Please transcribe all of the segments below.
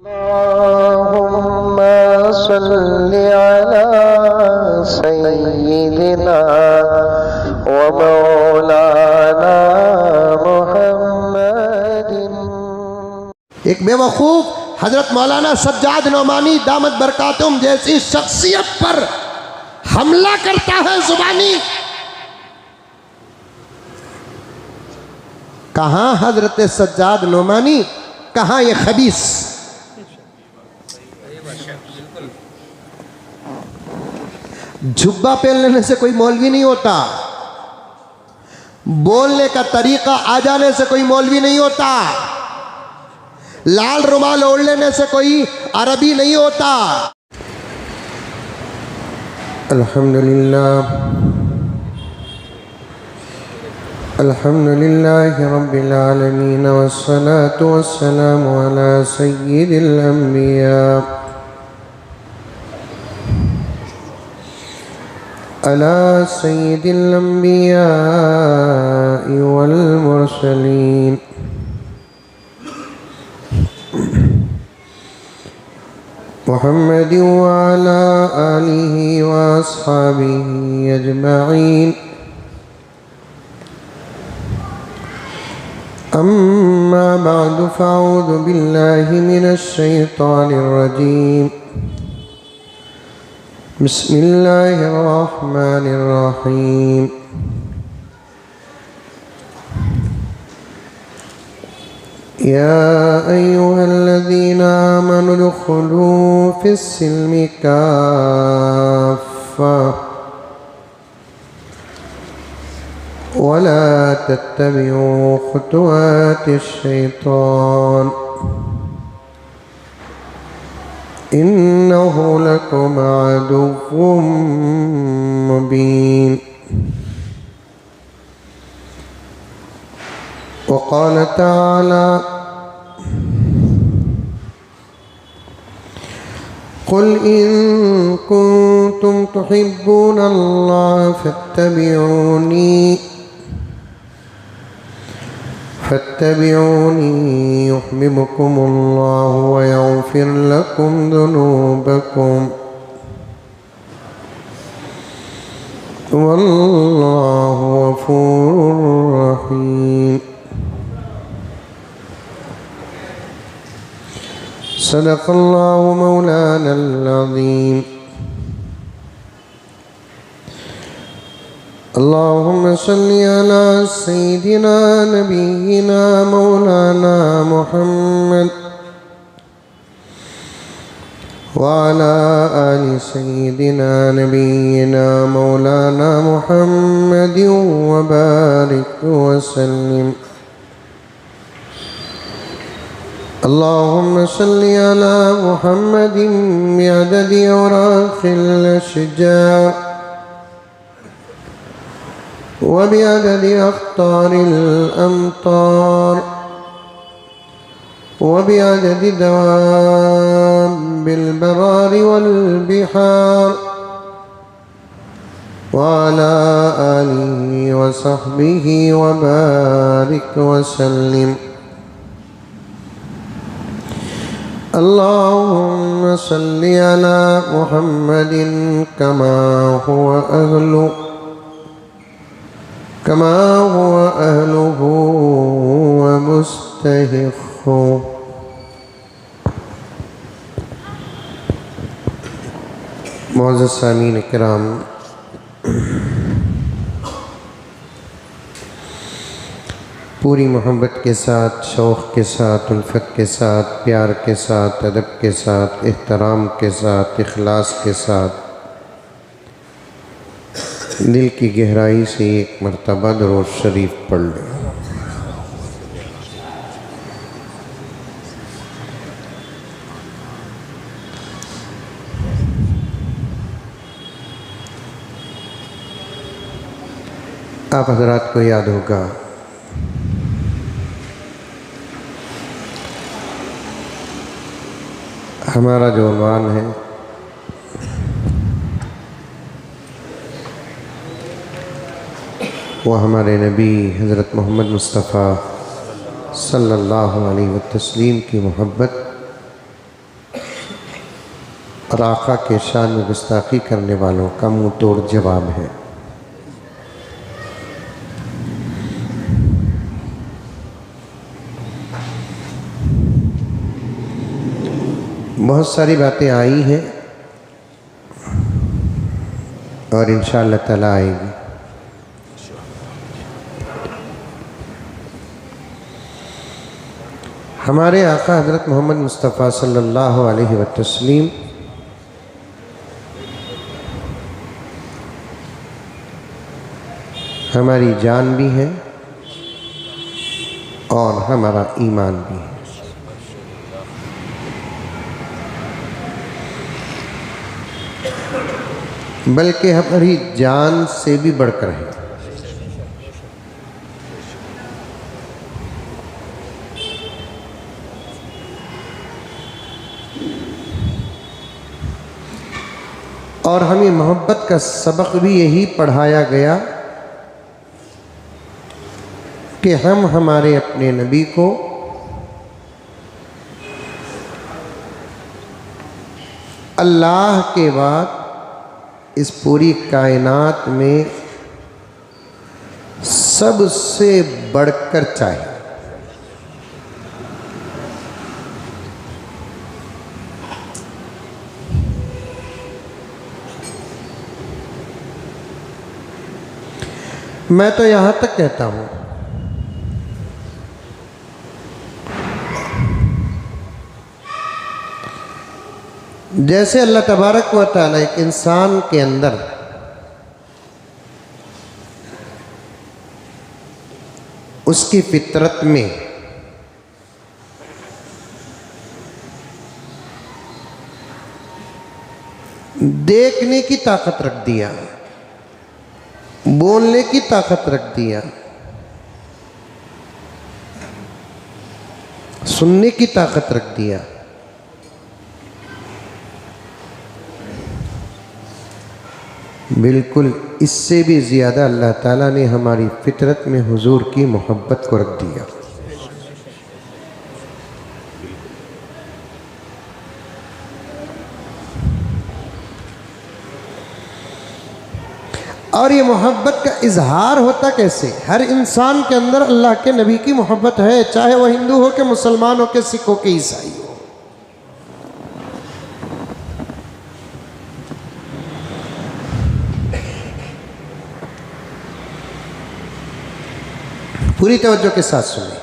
अल्लाहुम्मा सल्लि अला सय्यिदिना व मौलाना मुहम्मदिन। एक बेवकूफ़ हजरत मौलाना सज्जाद नौमानी दामत बरकातुम जैसी शख्सियत पर हमला करता है जुबानी। कहाँ हजरत सज्जाद नौमानी, कहाँ ये खबीस। जुब्बा पहन लेने से कोई मौलवी नहीं होता, बोलने का तरीका आ जाने से कोई मौलवी नहीं होता, लाल रुमाल ओढ़ लेने से कोई अरबी नहीं होता। अल्हम्दुलिल्लाह अल्हम्दुलिल्लाहि रब्बिल आलमीन वस्सलातु वस्सलामु अला सय्यिदिल अंबिया अला सय्यिदिल अंबिया वल मुरसलीन मुहम्मद व अला आलिहि व अस्हाबिहि अजमईन। अम्मा बअदु फ़अऊज़ु बिल्लाहि मिनश शैतानिर रजीम। बिस्मिल्लाहिर रहमानिर रहीम। या अय्युहल्लज़ीना आमनु उदख़ुलू फ़िस्सिल्मि काफ़्फ़ा वला तत्तबिऊ ख़ुतुवातिश्शैतान इन्नहु लकुम अदुव्वुम मुबीन। वक़ाल तआला क़ुल इन कुन्तुम तुहिब्बूनल्लाह फत्तबिऊनी युह्बिबकुमुल्लाहु व यग़फ़िर लकुम ज़ुनूबकुम वल्लाहु गफ़ूरुर रहीम। सदक़ल्लाहु मौलानल अज़ीम। अल्लाहुम्मा सल्लि अला सय्यिदिना नबिय्यिना मौलाना मुहम्मद व अला आलि सय्यिदिना नबिय्यिना मौलाना मुहम्मद व बारिक व सल्लिम। अल्लाहुम्मा सल्लि अला मुहम्मदिन बिअददि औराक़िल अशजार व बिअददि अख़्तारिल अमतार व बिअददि दवाबिल बरारि वल बिहार व अला आलिहि व सहबिहि व बारिक व सल्लिम। अल्लाहुम्मा सल्लि अला मुहम्मदिन कमा हुवा अहलुहु व मुस्तहिक़्क़ु। मुअज़्ज़ज़ सामीन किराम, पूरी मोहब्बत के साथ, शौक़ के साथ, उल्फत के साथ, प्यार के साथ, अदब के साथ, एहतराम के साथ, इखलास के साथ दिल की गहराई से एक मरतबा दुरूद शरीफ पढ़ लें। आप हज़रात को याद होगा हमारा जो उन्वान है वो हमारे नबी हज़रत मोहम्मद मुस्तफ़ा सल्लल्लाहु अलैहि वसल्लम की मोहब्बत और आका के शान में गुस्ताखी करने वालों का मुंह तोड़ जवाब है। बहुत सारी बातें आई हैं और इंशाअल्लाह ताला आएगी। हमारे आका हज़रत मोहम्मद मुस्तफ़ा सल्लल्लाहु अलैहि वसल्लम हमारी जान भी है और हमारा ईमान भी है। बल्कि हमारी जान से भी बढ़कर है। और हमें मोहब्बत का सबक भी यही पढ़ाया गया कि हम हमारे अपने नबी को अल्लाह के बाद इस पूरी कायनात में सबसे बढ़कर चाहिए। मैं तो यहाँ तक कहता हूँ जैसे अल्लाह तबारक व तआला एक इंसान के अंदर उसकी फितरत में देखने की ताकत रख दिया, बोलने की ताकत रख दिया, सुनने की ताकत रख दिया, बिल्कुल इससे भी ज़्यादा अल्लाह ताला ने हमारी फितरत में हुजूर की मोहब्बत को रख दिया। और ये मोहब्बत का इजहार होता कैसे? हर इंसान के अंदर अल्लाह के नबी की मोहब्बत है, चाहे वह हिंदू हो के मुसलमान हो के सिख हो के ईसाई हो। पूरी तवज्जो के साथ सुनिए।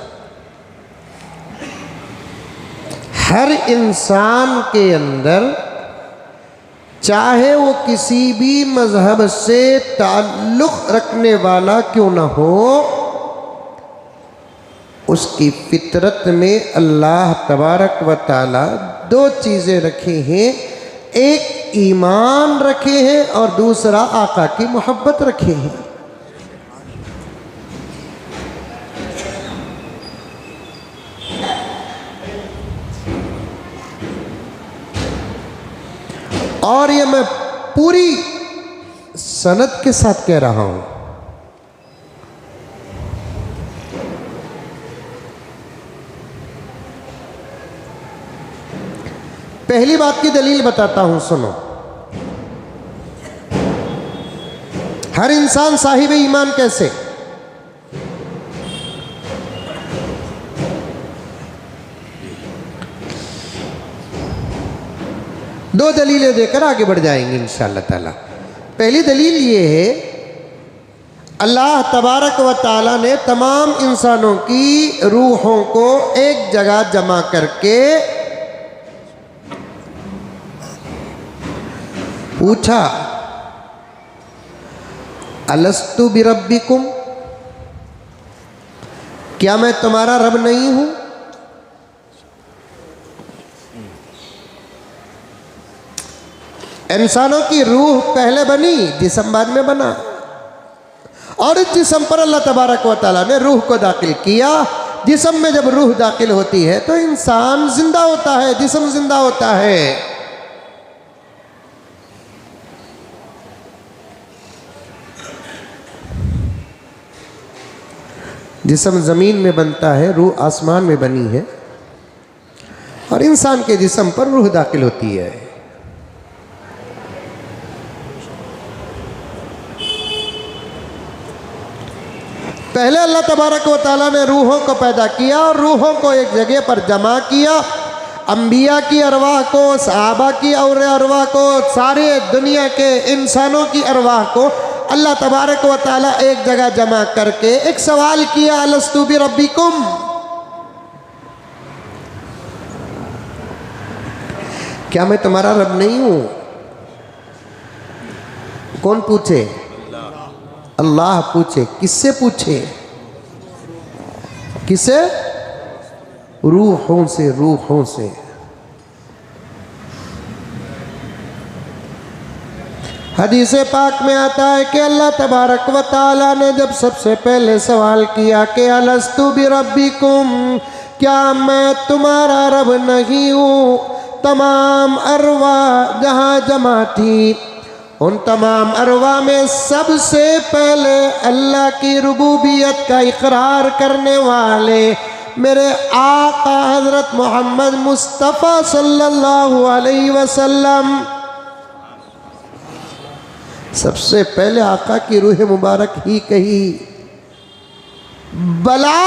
हर इंसान के अंदर चाहे वो किसी भी मजहब से ताल्लुक़ रखने वाला क्यों ना हो, उसकी फितरत में अल्लाह तबारक व तआला दो चीज़ें रखी हैं। एक ईमान रखे हैं और दूसरा आका की मोहब्बत रखे हैं। और ये मैं पूरी सनद के साथ कह रहा हूं। पहली बात की दलील बताता हूं, सुनो। हर इंसान साहिब ईमान कैसे? दो दलीलें देकर आगे बढ़ जाएंगे इंशाअल्लाह ताला। पहली दलील ये है, अल्लाह तबारक व ताला ने तमाम इंसानों की रूहों को एक जगह जमा करके पूछा, अलस्तु बिरब्बिकुम, क्या मैं तुम्हारा रब नहीं हूं? इंसानों की रूह पहले बनी, जिस्म बाद में बना, और इस जिस्म पर अल्लाह तबारक व तआला ने रूह को दाखिल किया। जिस्म में जब रूह दाखिल होती है तो इंसान जिंदा होता है, जिस्म जिंदा होता है। जिस्म ज़मीन में बनता है, रूह आसमान में बनी है, और इंसान के जिस्म पर रूह दाखिल होती है। पहले अल्लाह तबारक व तआला ने रूहों को पैदा किया और रूहों को एक जगह पर जमा किया। अंबिया की अरवाह को, सहाबा की और अरवाह को, सारे दुनिया के इंसानों की अरवाह को अल्लाह तबारक व तआला एक जगह जमा करके एक सवाल किया, अलस्तु बिरब्बिकुम, क्या मैं तुम्हारा रब नहीं हूं? कौन पूछे? अल्लाह पूछे। किससे पूछे? किसे? रूहों से, रूहों से। हदीस पाक में आता है कि अल्लाह तबारक व तआला ने जब सबसे पहले सवाल किया कि अलस्तु बिरब्बिकुम, क्या मैं तुम्हारा रब नहीं हूँ, तमाम अरवाह जहाँ जमा थी, उन तमाम अरवाह में सबसे पहले अल्लाह की रुबूबियत का इकरार करने वाले मेरे आका हज़रत मोहम्मद मुस्तफ़ा सल्लल्लाहु अलैहि वसल्लम, सबसे पहले आका की रूह मुबारक ही कही बला।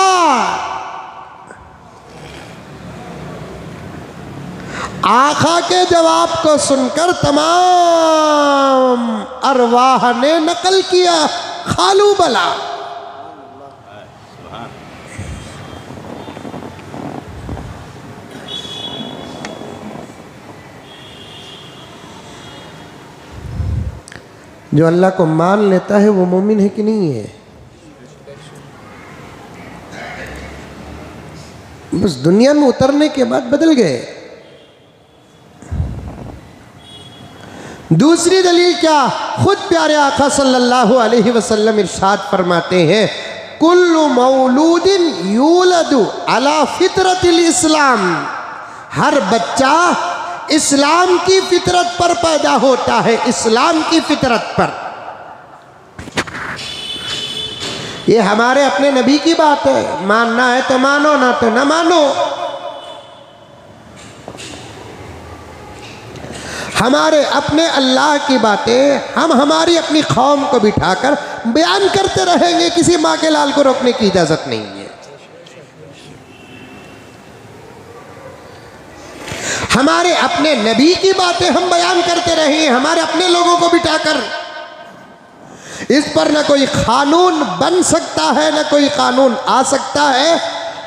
आका के जवाब को सुनकर तमाम अरवाह ने नकल किया, खालू बला। जो अल्लाह को मान लेता है वो मोमिन है कि नहीं है? बस दुनिया में उतरने के बाद बदल गए। दूसरी दलील क्या? खुद प्यारे आका सल्लल्लाहु अलैहि वसल्लम इरशाद फरमाते हैं, कुल्लु मौलूदिन यूलदु अला फितरतिल इस्लाम, हर बच्चा इस्लाम की फितरत पर पैदा होता है, इस्लाम की फितरत पर। ये हमारे अपने नबी की बात है, मानना है तो मानो, ना तो ना मानो। हमारे अपने अल्लाह की बातें हम हमारी अपनी कौम को बिठाकर बयान करते रहेंगे, किसी माँ के लाल को रोकने की इजाजत नहीं है। हमारे अपने नबी की बातें हम बयान करते रहे, हमारे अपने लोगों को बिठाकर। इस पर न कोई कानून बन सकता है, न कोई कानून आ सकता है,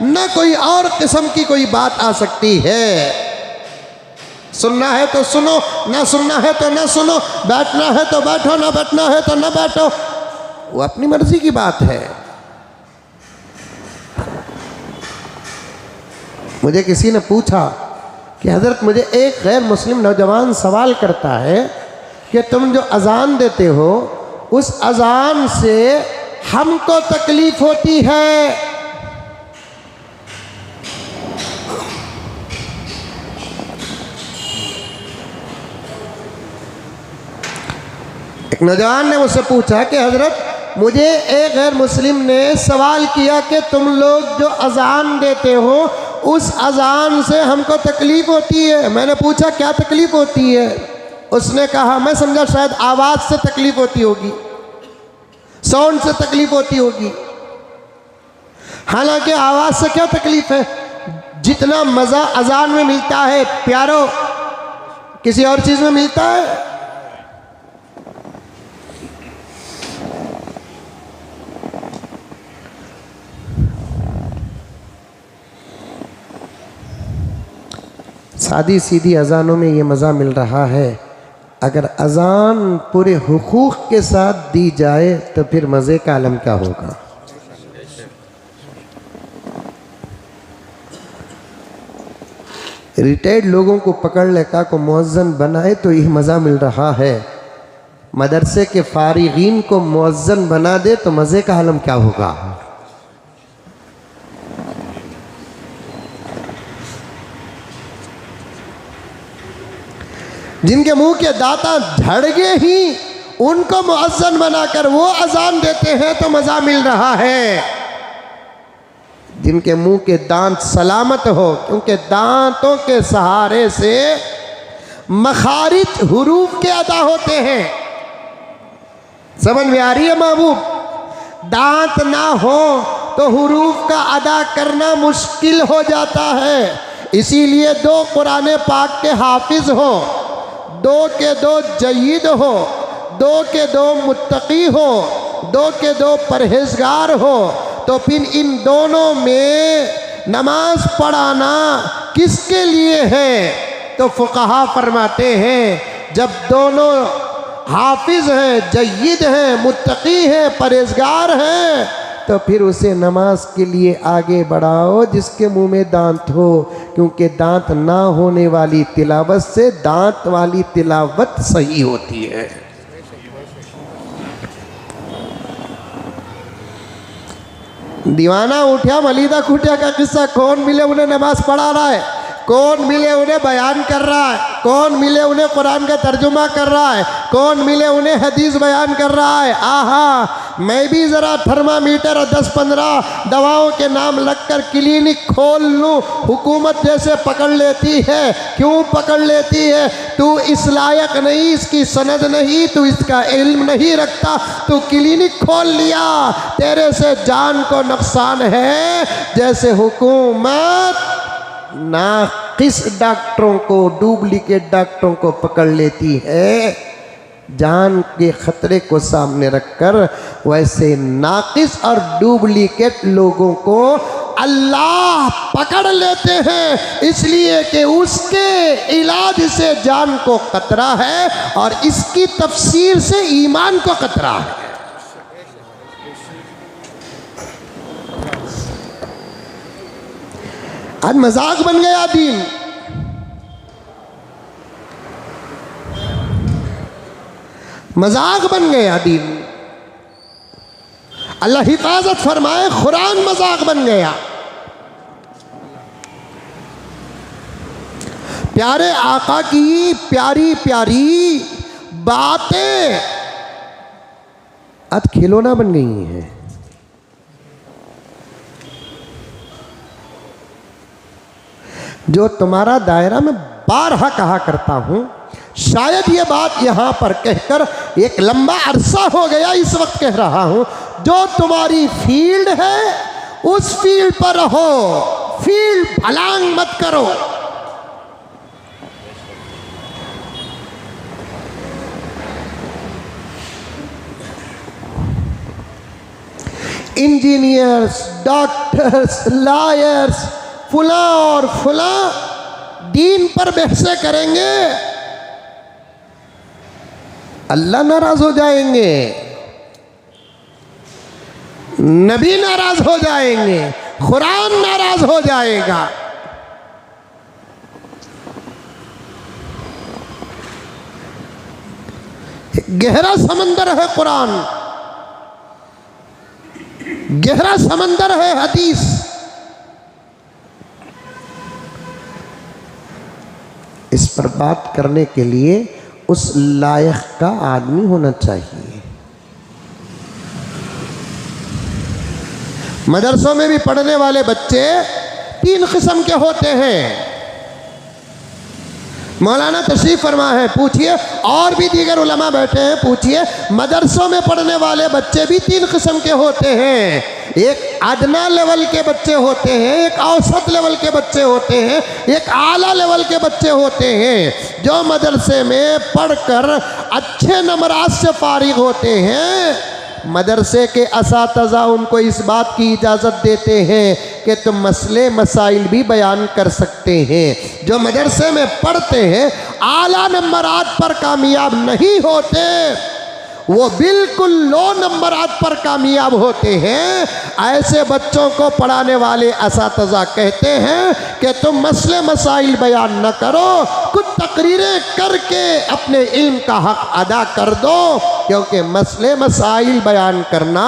न कोई और किस्म की कोई बात आ सकती है। सुनना है तो सुनो, ना सुनना है तो ना सुनो, बैठना है तो बैठो, ना बैठना है तो ना बैठो, वो अपनी मर्जी की बात है। मुझे किसी ने पूछा कि हज़रत, मुझे एक गैर मुस्लिम नौजवान सवाल करता है कि तुम जो अजान देते हो उस अजान से हमको तकलीफ होती है। एक नौजवान ने मुझसे पूछा कि हज़रत, मुझे एक गैर मुस्लिम ने सवाल किया कि तुम लोग जो अजान देते हो उस अजान से हमको तकलीफ़ होती है। मैंने पूछा क्या तकलीफ़ होती है? उसने कहा, मैं समझा शायद आवाज़ से तकलीफ़ होती होगी, साउंड से तकलीफ़ होती होगी। हालांकि आवाज़ से क्या तकलीफ़ है? जितना मज़ा अजान में मिलता है प्यारो, किसी और चीज़ में मिलता है? सादी सीधी अजानों में ये मज़ा मिल रहा है। अगर अजान पूरे हुकूक के साथ दी जाए तो फिर मज़े का आलम क्या होगा। रिटायर्ड लोगों को पकड़ लेकर को मुअज्जन बनाए तो ये मज़ा मिल रहा है, मदरसे के फारिगीन को मुअज्जन बना दे तो मज़े का आलम क्या होगा। जिनके मुंह के दांता झड़ गए ही उनको मुअज्जन बनाकर वो अजान देते हैं तो मज़ा मिल रहा है। जिनके मुंह के दांत सलामत हो, क्योंकि दांतों के सहारे से मखारिज हुरूफ के अदा होते हैं। समझ में आ रही है महबूब? दांत ना हो तो हुरूफ का अदा करना मुश्किल हो जाता है। इसीलिए 2 कुरान पाक के हाफिज हो, 2 के 2 जयीद हो, 2 के 2 मुत्तकी हो, 2 के 2 परहेजगार हो, तो फिर इन दोनों में नमाज पढ़ाना किसके लिए है? तो फुक़हा फरमाते हैं जब दोनों हाफिज हैं, जय्यद हैं, मुत्तकी हैं, परहेजगार हैं, तो फिर उसे नमाज के लिए आगे बढ़ाओ जिसके मुंह में दांत हो, क्योंकि दांत ना होने वाली तिलावत से दांत वाली तिलावत सही होती है। दीवाना उठा मलीदा कुटिया का किस्सा, कौन मिले उन्हें नमाज पढ़ा रहा है, कौन मिले उन्हें बयान कर रहा है, कौन मिले उन्हें कुरान का तर्जुमा कर रहा है, कौन मिले उन्हें हदीस बयान कर रहा है। आहा, मैं भी ज़रा थर्मामीटर और 10-15 दवाओं के नाम लगकर क्लिनिक खोल लूँ, हुकूमत जैसे पकड़ लेती है। क्यों पकड़ लेती है? तू इस लायक नहीं, इसकी सनद नहीं, तू इसका इल्म नहीं रखता, तू क्लिनिक खोल लिया, तेरे से जान को नुकसान है। जैसे हुकूमत नाकिस डॉक्टरों को, डुप्लीकेट डॉक्टरों को पकड़ लेती है जान के खतरे को सामने रखकर, वैसे नाकिस और डुप्लीकेट लोगों को अल्लाह पकड़ लेते हैं, इसलिए कि उसके इलाज से जान को खतरा है और इसकी तफसीर से ईमान को खतरा है। आज मजाक बन गया दीन। मजाक बन गया दीन। अल्लाह हिफाजत फरमाए, कुरान मजाक बन गया। प्यारे आका की प्यारी प्यारी बातें आज खिलौना बन गई हैं। जो तुम्हारा दायरा में बारहा कहा करता हूं, शायद ये बात यहां पर कहकर एक लंबा अरसा हो गया, इस वक्त कह रहा हूं, जो तुम्हारी फील्ड है उस फील्ड पर रहो, फील्ड भलांग मत करो। इंजीनियर्स, डॉक्टर्स, लॉयर्स, फुला और फुला दीन पर बहसें करेंगे, अल्लाह नाराज हो जाएंगे, नबी नाराज हो जाएंगे, कुरान नाराज हो जाएगा। गहरा समंदर है कुरान, गहरा समंदर है हदीस। इस पर बात करने के लिए उस लायक का आदमी होना चाहिए। मदरसों में भी पढ़ने वाले बच्चे 3 किस्म के होते हैं। मौलाना तशरीफ फरमा है, पूछिए, और भी दीगर उलमा बैठे हैं, पूछिए। मदरसों में पढ़ने वाले बच्चे भी 3 किस्म के होते हैं। एक अदना लेवल के बच्चे होते हैं, एक औसत लेवल के बच्चे होते हैं, एक आला लेवल के बच्चे होते हैं। जो मदरसे में पढ़कर अच्छे नंबरात से फारिग होते हैं, मदरसे के असातिज़ा उनको इस बात की इजाज़त देते हैं कि तुम मसले मसाइल भी बयान कर सकते हैं। जो मदरसे में पढ़ते हैं, आला नंबरात पर कामयाब नहीं होते, वो बिल्कुल लो नंबरात पर कामयाब होते हैं। ऐसे बच्चों को पढ़ाने वाले असातिज़ा कहते हैं कि तुम मसले मसाइल बयान न करो, कुछ तकरीरें करके अपने इल्म का हक अदा कर दो, क्योंकि मसले मसाइल बयान करना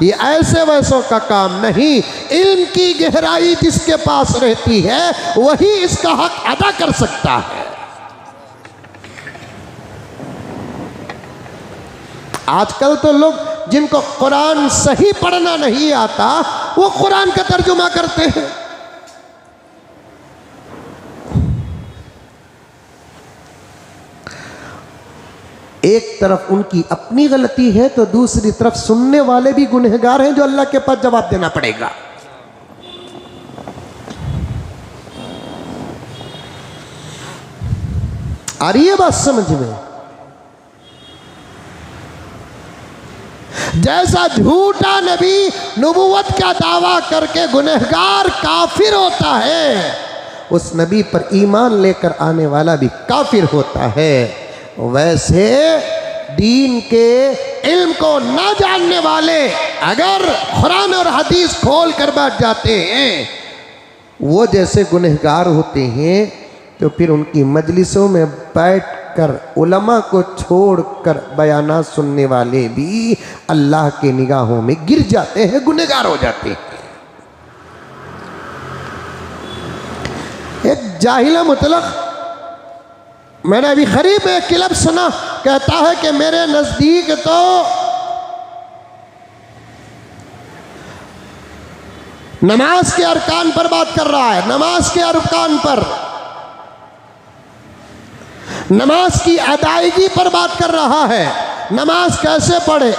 ये ऐसे वैसों का काम नहीं। इल्म की गहराई जिसके पास रहती है वही इसका हक अदा कर सकता है। आजकल तो लोग जिनको कुरान सही पढ़ना नहीं आता, वो कुरान का तर्जुमा करते हैं। एक तरफ उनकी अपनी गलती है तो दूसरी तरफ सुनने वाले भी गुनहगार हैं जो अल्लाह के पास जवाब देना पड़ेगा। आ रही है बात समझ में? जैसा झूठा नबी नबूवत का दावा करके गुनहगार काफिर होता है, उस नबी पर ईमान लेकर आने वाला भी काफिर होता है। वैसे दीन के इल्म को न जानने वाले अगर कुरान और हदीस खोल कर बैठ जाते हैं, वो जैसे गुनहगार होते हैं, तो फिर उनकी मजलिसों में बैठकर उलमा को छोड़कर बयानात सुनने वाले भी अल्लाह के निगाहों में गिर जाते हैं, गुनहगार हो जाते हैं। एक जाहिला मुतलक, मैंने अभी करीब एक क्लब सुना, कहता है कि मेरे नजदीक तो नमाज के अरकान पर बात कर रहा है, नमाज के अरकान पर, नमाज की अदायगी पर बात कर रहा है। नमाज कैसे पढ़े,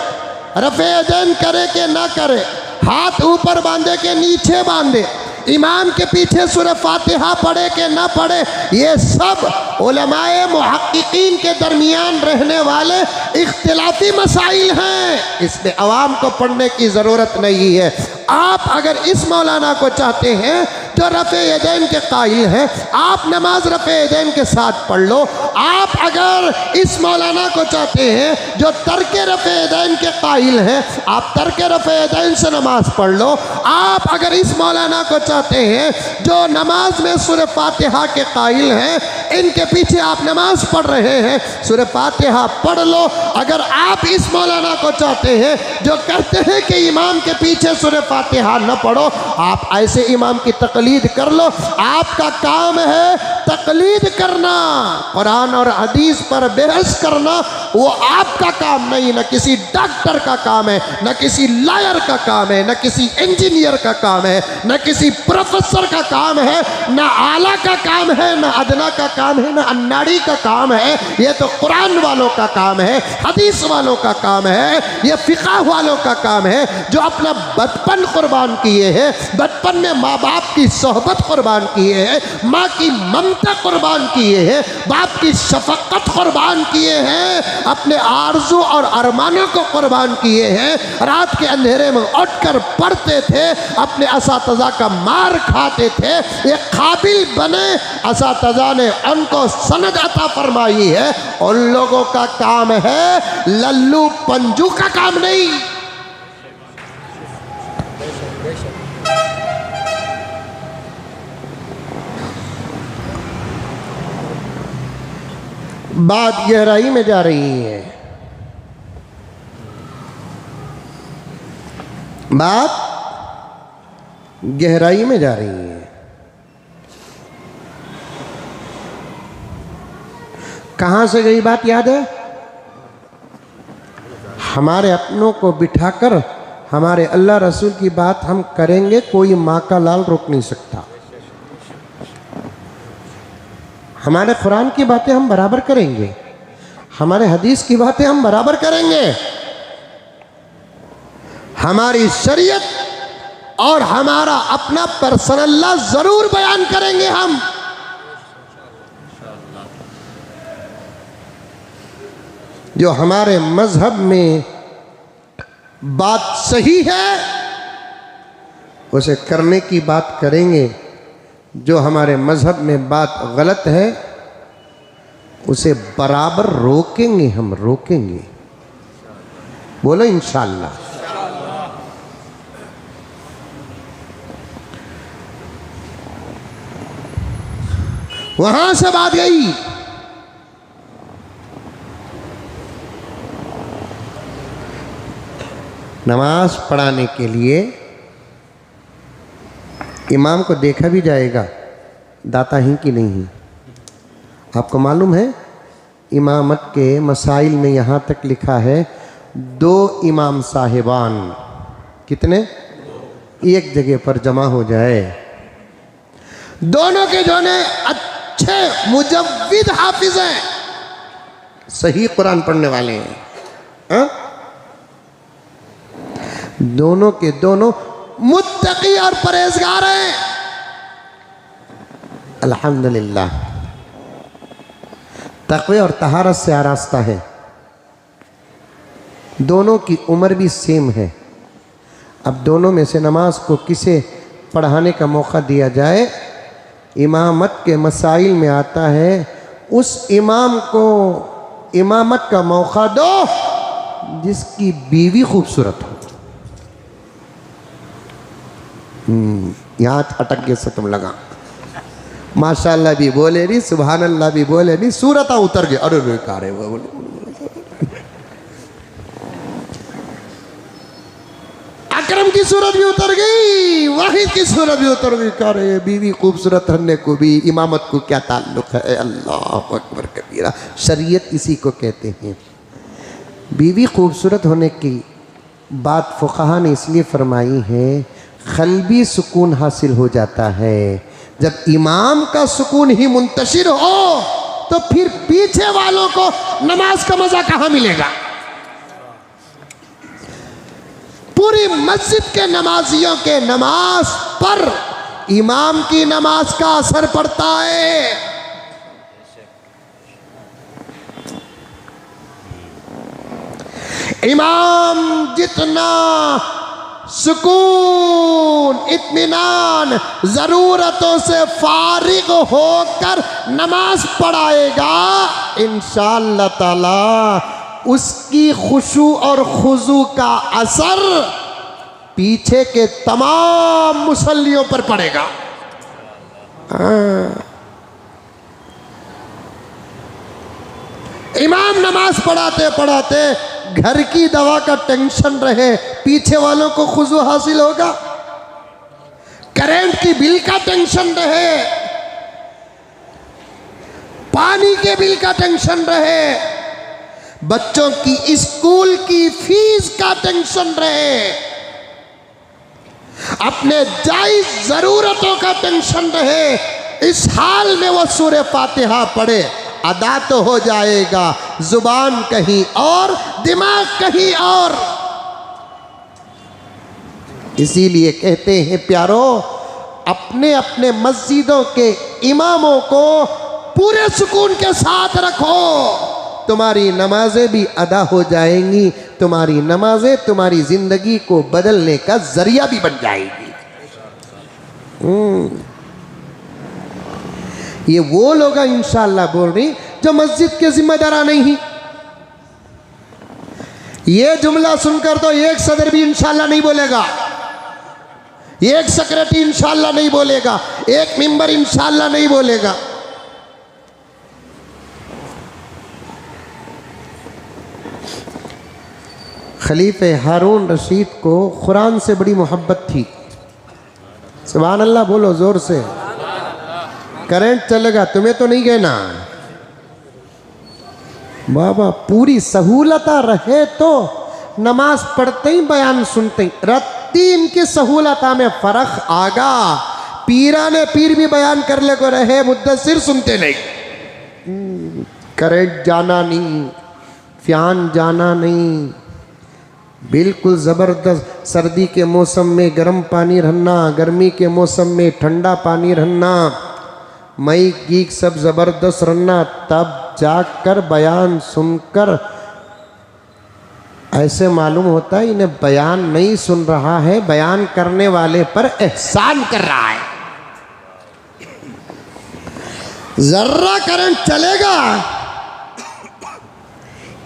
रफ़े यदैन करे कि ना करे, हाथ ऊपर बांधे के नीचे बांधे, इमाम के पीछे सूरह फातिहा पढ़े कि ना पढ़े, ये सब उलमाए मुहक्किकीन के दरमियान रहने वाले इख्तिलाफी मसाइल हैं। इसमें अवाम को पढ़ने की ज़रूरत नहीं है। आप अगर इस मौलाना को चाहते हैं जो रफ़े यदैन के कायल हैं, आप नमाज रफ़े यदैन के साथ पढ़ लो। आप अगर इस मौलाना को चाहते हैं जो तर्के रफ़े यदैन के कायल हैं, आप तर्के रफ़े यदैन से नमाज पढ़ लो। आप अगर इस मौलाना को चाहते हैं जो नमाज में सूरह फातिहा के कायल हैं, इनके पीछे आप नमाज पढ़ रहे हैं, सूरह फातिहा पढ़ लो। अगर आप इस मौलाना को चाहते हैं जो कहते हैं कि इमाम के पीछे सूरह फातिहा न पढ़ो, आप ऐसे इमाम की तकलीद कर लो। आपका काम है तकलीद करना, कुरान और हदीस पर बहस करना वो आपका काम नहीं, न किसी डॉक्टर का काम है, न किसी लॉयर का काम है, न किसी इंजीनियर का काम है, न किसी प्रोफेसर का काम है, न आला का काम है, न अदना का काम है, न अन्नाड़ी का काम है। ये तो कुरान वालों का काम है, हदीस वालों का काम है, ये फिक़ह वालों का काम है जो अपना बचपन कुर्बान किए हैं, बचपन में माँ बाप की सोहबत कुर्बान किए हैं, माँ की ममता कुर्बान किए हैं, बाप की शफक़त कुर्बान किए हैं, अपने आरज़ू और अरमानों को कुर्बान किए हैं, रात के अंधेरे में उठकर पढ़ते थे, अपने असातिज़ा का मार खाते थे, ये काबिल बने, असातिज़ा ने उनको सनद अता फरमाई है। उन लोगों का काम है, लल्लू पंजू का काम नहीं। बात गहराई में जा रही है, बात गहराई में जा रही है। कहां से गई बात याद है? हमारे अपनों को बिठाकर हमारे अल्लाह रसूल की बात हम करेंगे, कोई माँ का लाल रोक नहीं सकता। हमारे कुरान की बातें हम बराबर करेंगे, हमारे हदीस की बातें हम बराबर करेंगे, हमारी शरीयत और हमारा अपना पर्सनल लॉ जरूर बयान करेंगे हम। जो हमारे मजहब में बात सही है उसे करने की बात करेंगे, जो हमारे मजहब में बात गलत है उसे बराबर रोकेंगे, हम रोकेंगे। बोलो इंशाअल्लाह। वहां से बात गई नमाज पढ़ाने के लिए। इमाम को देखा भी जाएगा दाता ही कि नहीं। आपको मालूम है इमामत के मसाइल में यहाँ तक लिखा है 2 इमाम साहिबान, कितने, एक जगह पर जमा हो जाए, दोनों के दोनों अच्छे मुजव्विद हाफिज हैं, सही कुरान पढ़ने वाले हैं, हा? दोनों के दोनों मुत्तकी और परहेजगार हैं। अल्हम्दुलिल्लाह, तक़वे और तहारत से आरास्ता है। दोनों की उम्र भी सेम है। अब दोनों में से नमाज को किसे पढ़ाने का मौका दिया जाए, इमामत के मसाइल में आता है, उस इमाम को इमामत का मौका दो जिसकी बीवी खूबसूरत हो। यहाँ अटक गए से तुम लगा, माशाअल्लाह भी बोले नहीं, सुभान अल्लाह भी बोले नहीं, सूरत उतर गए। अरे रे वो बोले अकरम की सूरत भी उतर गई, वाहिद की सूरत भी उतर गई। कह रहे बीवी खूबसूरत रहने को भी इमामत को क्या ताल्लुक है। अल्लाह अकबर कबीरा। शरीयत इसी को कहते हैं। बीवी खूबसूरत होने की बात फुक़हा ने इसलिए फरमाई है, क़ल्बी सुकून हासिल हो जाता है। जब इमाम का सुकून ही मुंतशिर हो तो फिर पीछे वालों को नमाज का मजा कहाँ मिलेगा। पूरी मस्जिद के नमाजियों के नमाज पर इमाम की नमाज का असर पड़ता है। इमाम जितना सुकून, इत्मीनान, ज़रूरतों से फारिग होकर नमाज पढ़ाएगा, इंशाअल्लाह ताला उसकी खुशू और खुजू का असर पीछे के तमाम मुसल्लियों पर पड़ेगा। इमाम नमाज पढ़ाते पढ़ाते घर की दवा का टेंशन रहे, पीछे वालों को खुजू हासिल होगा। करंट की बिल का टेंशन रहे, पानी के बिल का टेंशन रहे, बच्चों की स्कूल की फीस का टेंशन रहे, अपने जायज जरूरतों का टेंशन रहे, इस हाल में वो सूरह फातिहा पढ़े, अदा तो हो जाएगा, जुबान कहीं और, दिमाग कहीं और। इसीलिए कहते हैं प्यारो, अपने अपने मस्जिदों के इमामों को पूरे सुकून के साथ रखो, तुम्हारी नमाजें भी अदा हो जाएंगी, तुम्हारी नमाजें तुम्हारी जिंदगी को बदलने का जरिया भी बन जाएगी। ये वो लोग इंशाअल्लाह बोल रही जो मस्जिद के जिम्मेदार नहीं। ये जुमला सुनकर तो एक सदर भी इंशाअल्लाह नहीं बोलेगा, एक सेक्रेटरी इंशाअल्लाह नहीं बोलेगा, एक मेंबर इंशाअल्लाह नहीं बोलेगा। खलीफे हारून रशीद को कुरान से बड़ी मोहब्बत थी। सुभान अल्लाह बोलो जोर से। करंट चलेगा, तुम्हें तो नहीं कहना बाबा, पूरी सहूलत रहे तो नमाज पढ़ते ही बयान सुनते ही रत्ती इनकी सहूलत में फर्क आगा। पीरा ने पीर भी बयान कर ले को रहे, मुद्दसिर सुनते नहीं। करंट जाना नहीं, फैन जाना नहीं, बिल्कुल ज़बरदस्त। सर्दी के मौसम में गर्म पानी रहना, गर्मी के मौसम में ठंडा पानी रहना, मई गीक सब ज़बरदस्त रहना, तब जाकर बयान सुनकर ऐसे मालूम होता है इन्हें बयान नहीं सुन रहा है, बयान करने वाले पर एहसान कर रहा है। जर्रा करंट चलेगा,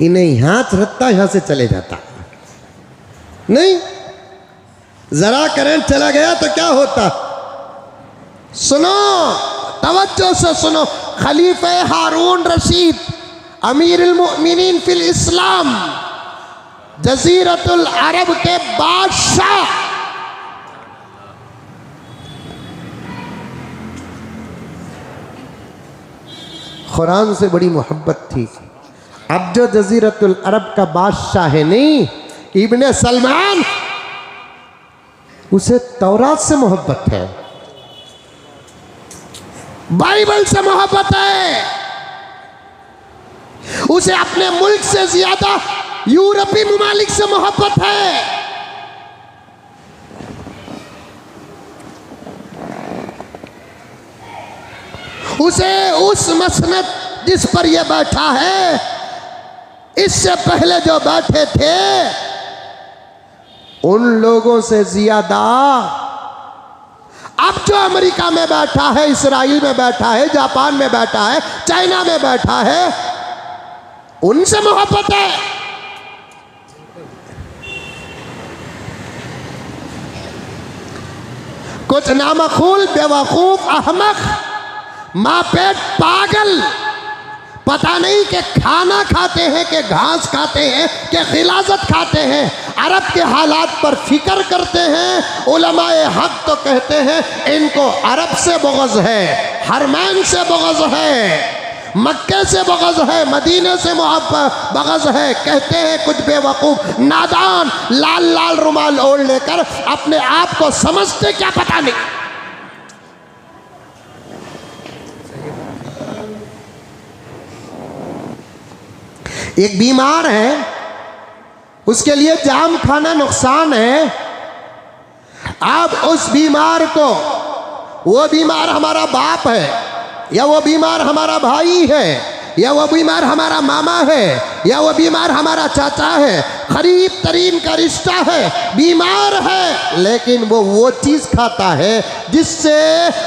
इन्हें यहां रहता, यहां से चले जाता नहीं। जरा करंट चला गया तो क्या होता, सुनो तवज्जो से सुनो। खलीफे हारून रशीद अमीरुल मोमिनीन फिल इस्लाम, जजीरतुल अरब के बादशाह, कुरान से बड़ी मोहब्बत थी। अब जो जजीरतुल अरब का बादशाह है नहीं, इब्ने सलमान, उसे तौरात से मोहब्बत है, बाइबल से मोहब्बत है, उसे अपने मुल्क से ज्यादा यूरोपीय ममालिक से मोहब्बत है। उसे उस मसनद जिस पर यह बैठा है, इससे पहले जो बैठे थे उन लोगों से ज्यादा अब जो अमेरिका में बैठा है, इसराइल में बैठा है, जापान में बैठा है, चाइना में बैठा है, उनसे मोहब्बत है। कुछ नामखूल, बेवकूफ, अहमक, माँ पेट पागल पता नहीं कि खाना खाते हैं कि घास खाते हैं कि गिलाजत खाते हैं, अरब के हालात पर फिक्र करते हैं। उलमाए हक तो कहते हैं इनको अरब से बग़ज़ है, हरमैन से बग़ज़ है, मक्के से बग़ज़ है, मदीने से मोहब्बत बग़ज़ है। कहते हैं कुछ बेवकूफ़ नादान लाल लाल रुमाल ओढ़ लेकर अपने आप को समझते क्या पता नहीं। एक बीमार है, उसके लिए जाम खाना नुकसान है। अब उस बीमार को, वो बीमार हमारा बाप है या वो बीमार हमारा भाई है या वो बीमार हमारा मामा है या वो बीमार हमारा चाचा है, करीब तरीन का रिश्ता है, बीमार है, लेकिन वो चीज़ खाता है जिससे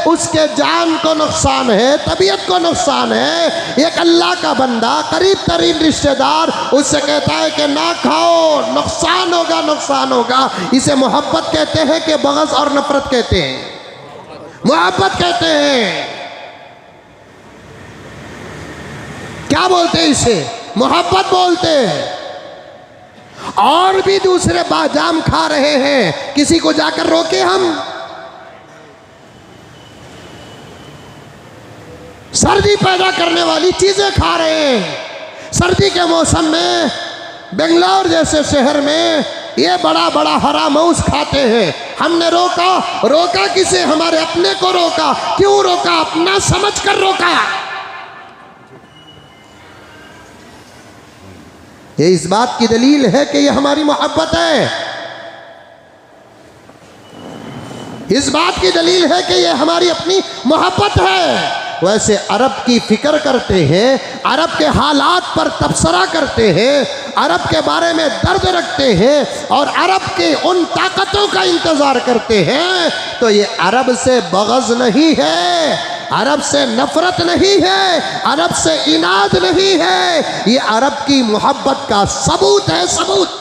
उसके जान को नुकसान है, तबीयत को नुकसान है। एक अल्लाह का बंदा, करीब तरीन रिश्तेदार उससे कहता है कि ना खाओ, नुकसान होगा, नुकसान होगा। इसे मोहब्बत कहते हैं कि बग़ज़ और नफ़रत कहते हैं? मोहब्बत कहते हैं। क्या बोलते हैं इसे? मोहब्बत बोलते हैं। और भी दूसरे बाजाम खा रहे हैं, किसी को जाकर रोके हम? सर्दी पैदा करने वाली चीजें खा रहे हैं। सर्दी के मौसम में बेंगलोर जैसे शहर में ये बड़ा बड़ा हरा मांस खाते हैं। हमने रोका किसे? हमारे अपने को रोका। क्यों रोका? अपना समझ कर रोका। ये इस बात की दलील है कि ये हमारी मोहब्बत है। इस बात की दलील है कि ये हमारी अपनी मोहब्बत है। वैसे अरब की फिक्र करते हैं, अरब के हालात पर तबसरा करते हैं, अरब के बारे में दर्द रखते हैं और अरब के उन ताकतों का इंतज़ार करते हैं। तो ये अरब से बग़ज़ नहीं है, अरब से नफ़रत नहीं है, अरब से इनाद नहीं है, ये अरब की मोहब्बत का सबूत है, सबूत।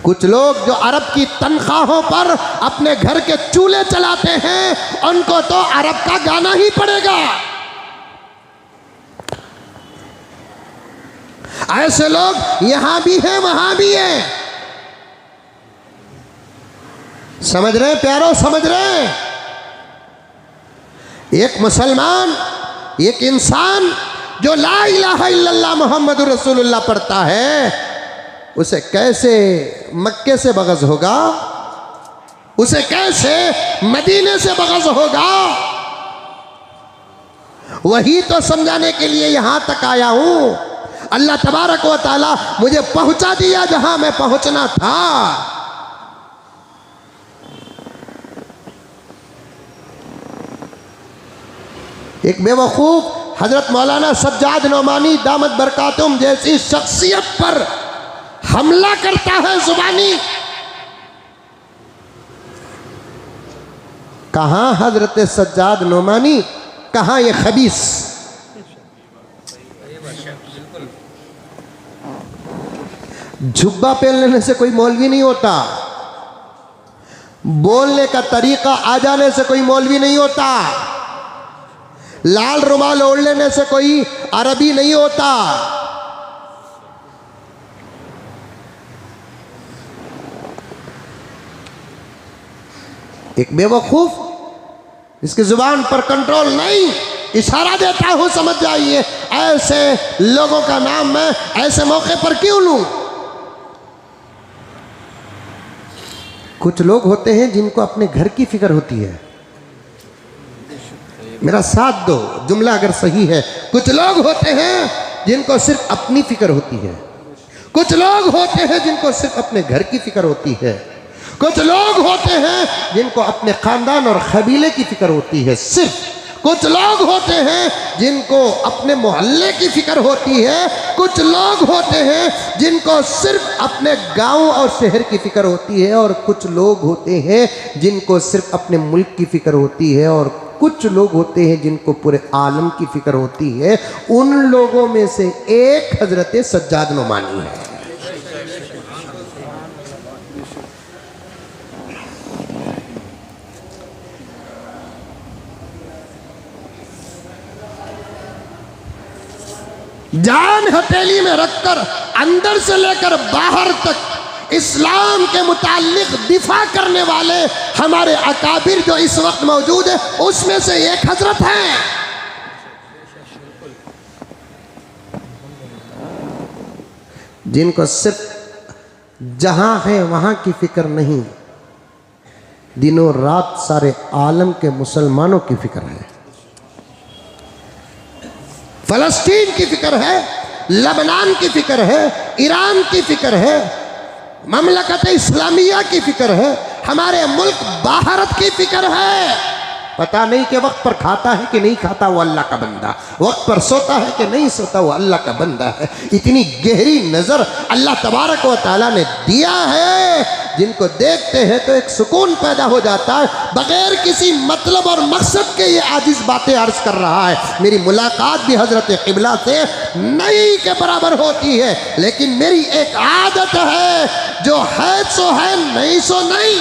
कुछ लोग जो अरब की तनख्वाहों पर अपने घर के चूल्हे चलाते हैं, उनको तो अरब का गाना ही पड़ेगा। ऐसे लोग यहां भी हैं, वहां भी हैं। समझ रहे हैं प्यारो? समझ रहे हैं? एक मुसलमान, एक इंसान जो ला इलाहा इल्लल्लाह मुहम्मदुर रसूलुल्लाह पढ़ता है, उसे कैसे मक्के से बग़ज़ होगा? उसे कैसे मदीने से बग़ज़ होगा? वही तो समझाने के लिए यहां तक आया हूं। अल्लाह तबारक व तआला मुझे पहुंचा दिया जहां मैं पहुंचना था। एक बेवकूफ हजरत मौलाना सज्जाद नोमानी दामत बरकातुम जैसी शख्सियत पर हमला करता है जुबानी। कहां हजरत सज्जाद नोमानी, कहां ये खबीस? जुब्बा पहन लेने से कोई मौलवी नहीं होता, बोलने का तरीका आ जाने से कोई मौलवी नहीं होता, लाल रुमाल ओढ़ लेने से कोई अरबी नहीं होता। एक बेवकूफ, इसकी जुबान पर कंट्रोल नहीं, इशारा देता हूं समझ जाइए। ऐसे लोगों का नाम मैं ऐसे मौके पर क्यों लूं? कुछ लोग होते हैं जिनको अपने घर की फिक्र होती है। मेरा साथ दो, जुमला अगर सही है। कुछ लोग होते हैं जिनको सिर्फ अपनी फिक्र होती है, कुछ लोग होते हैं जिनको सिर्फ अपने घर की फिक्र होती है, कुछ लोग होते हैं जिनको अपने खानदान और कबीले की फिक्र होती है सिर्फ, कुछ लोग होते हैं जिनको अपने मोहल्ले की फिक्र होती है, कुछ लोग होते हैं जिनको सिर्फ अपने गांव और शहर की फिक्र होती है, और कुछ लोग होते हैं जिनको सिर्फ अपने मुल्क की फिक्र होती है, और कुछ लोग होते हैं जिनको पूरे आलम की फिक्र होती है। उन लोगों में से एक हजरत सज्जाद नुमानी है। जान हथेली में रखकर अंदर से लेकर बाहर तक इस्लाम के मुताल्लिक दिफा करने वाले हमारे अकाबिर जो इस वक्त मौजूद है, उसमें से एक हजरत है। जिनको सिर्फ जहां है वहां की फिक्र नहीं, दिनों रात सारे आलम के मुसलमानों की फिक्र है। फलस्तीन की फिक्र है, लबनान की फिक्र है, ईरान की फिक्र है, ममलकत इस्लामिया की फिक्र है, हमारे मुल्क भारत की फिक्र है। पता नहीं कि वक्त पर खाता है कि नहीं खाता, वो अल्लाह का बंदा, वक्त पर सोता है कि नहीं सोता, वो अल्लाह का बंदा है। इतनी गहरी नज़र अल्लाह तबारक व तआला ने दिया है, जिनको देखते हैं तो एक सुकून पैदा हो जाता है। बगैर किसी मतलब और मकसद के ये आजिज़ बातें अर्ज कर रहा है। मेरी मुलाकात भी हज़रत क़िबला से नहीं के बराबर होती है, लेकिन मेरी एक आदत है, जो है सो है, नहीं सो नहीं।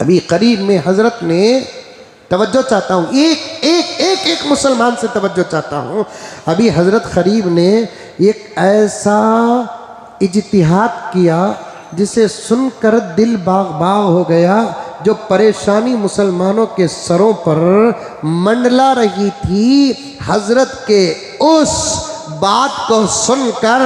अभी करीब में हजरत ने तवज्जो चाहता हूँ, एक मुसलमान से तवज्जो चाहता हूँ। अभी हजरत करीब ने एक ऐसा इज्तिहाद किया जिसे सुनकर दिल बाग बाग हो गया। जो परेशानी मुसलमानों के सरों पर मंडला रही थी, हजरत के उस बात को सुनकर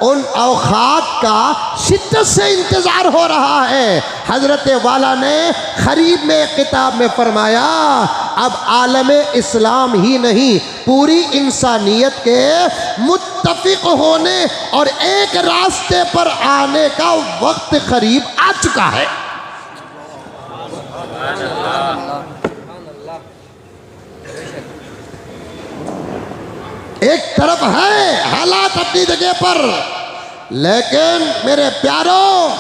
उन औकात का शिद्दत से इंतज़ार हो रहा है। हजरत वाला ने करीब में एक किताब में फरमाया, अब आलम इस्लाम ही नहीं, पूरी इंसानियत के मुत्तफिक होने और एक रास्ते पर आने का वक्त करीब आ चुका है। एक तरफ है हालात अपनी जगह पर, लेकिन मेरे प्यारों,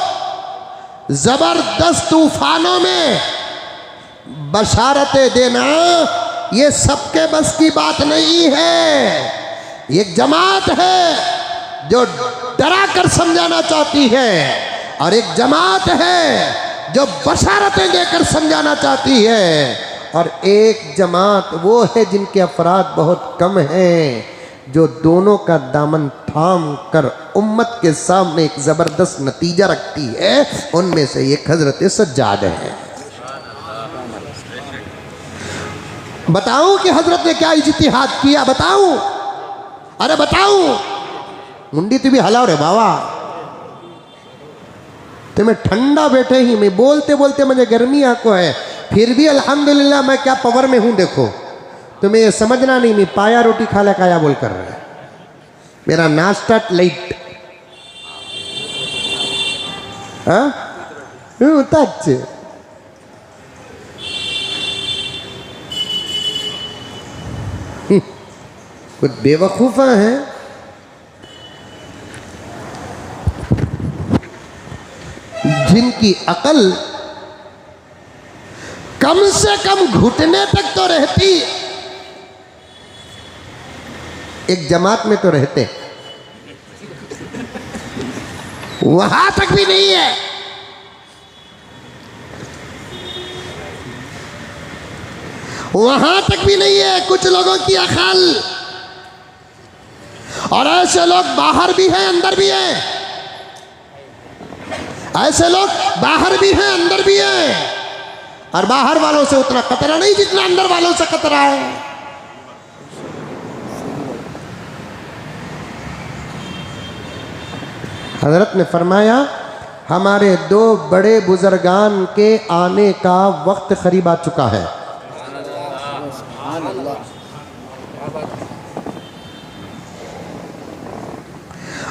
जबरदस्त तूफानों में बशारतें देना ये सबके बस की बात नहीं है। एक जमात है जो डरा कर समझाना चाहती है, और एक जमात है जो बशारतें देकर समझाना चाहती है, और एक जमात वो है जिनके अफराद बहुत कम हैं, जो दोनों का दामन थाम कर उम्मत के सामने एक ज़बरदस्त नतीजा रखती है। उनमें से एक हज़रत सज्जाद है। बताऊं कि हज़रत ने क्या इज्तिहाद किया? बताऊं? अरे बताऊं? मुंडी तू भी हलाओ रे बाबा, तुम्हें ठंडा बैठे ही मैं बोलते बोलते मुझे गर्मी आको है, फिर भी अल्हम्दुलिल्लाह मैं क्या पावर में हूं। देखो, तुम्हें ये समझना नहीं, मैं पाया रोटी खा ले काया बोल कर रहा है। मेरा नाश्ता लाइट कुछ बेवकूफा है जिनकी अकल कम से कम घुटने तक तो रहती, एक जमात में तो रहते, वहां तक भी नहीं है। वहां तक भी नहीं है कुछ लोगों की अकल। और ऐसे लोग बाहर भी हैं, अंदर भी हैं। ऐसे लोग बाहर भी हैं, अंदर भी हैं, और बाहर वालों से उतना खतरा नहीं जितना अंदर वालों से खतरा है। हजरत ने फरमाया, हमारे दो बड़े बुजुर्गान के आने का वक्त करीब आ चुका है।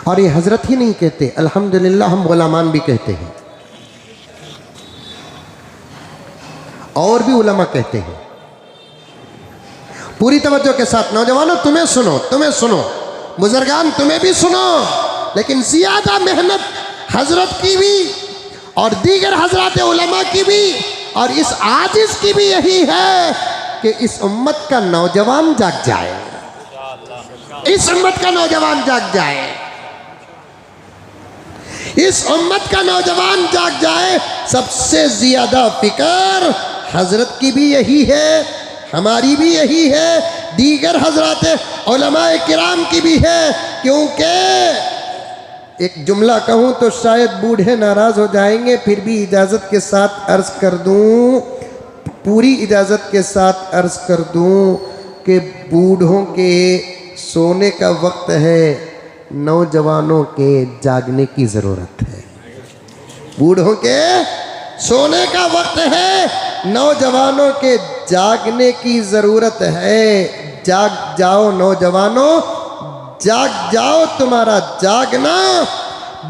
और ये हजरत ही नहीं कहते, अल्हम्दुलिल्लाह हम गुलामान भी कहते हैं, और भी उलमा कहते हैं। पूरी तवज्जो के साथ नौजवानों, तुम्हें सुनो, बुजुर्गान तुम्हें भी सुनो, लेकिन ज्यादा मेहनत हजरत की भी और दीगर हजरत उलमा की भी और इस आजिज की भी यही है कि इस उम्मत का नौजवान जाग जाए, इस उम्मत का नौजवान जाग जाए, इस उम्मत का नौजवान जाग जाए। सबसे ज्यादा फिक्र हजरत की भी यही है, हमारी भी यही है, दीगर हजरत उलमाए किराम की भी है। क्योंकि एक जुमला कहूँ तो शायद बूढ़े नाराज हो जाएंगे, फिर भी इजाज़त के साथ अर्ज कर दूँ, पूरी इजाज़त के साथ अर्ज कर दूँ कि बूढ़ों के सोने का वक्त है, नौजवानों के जागने की ज़रूरत है। बूढ़ों के सोने का वक्त है, नौजवानों के जागने की ज़रूरत है। जाग जाओ नौजवानों, जाग जाओ, तुम्हारा जागना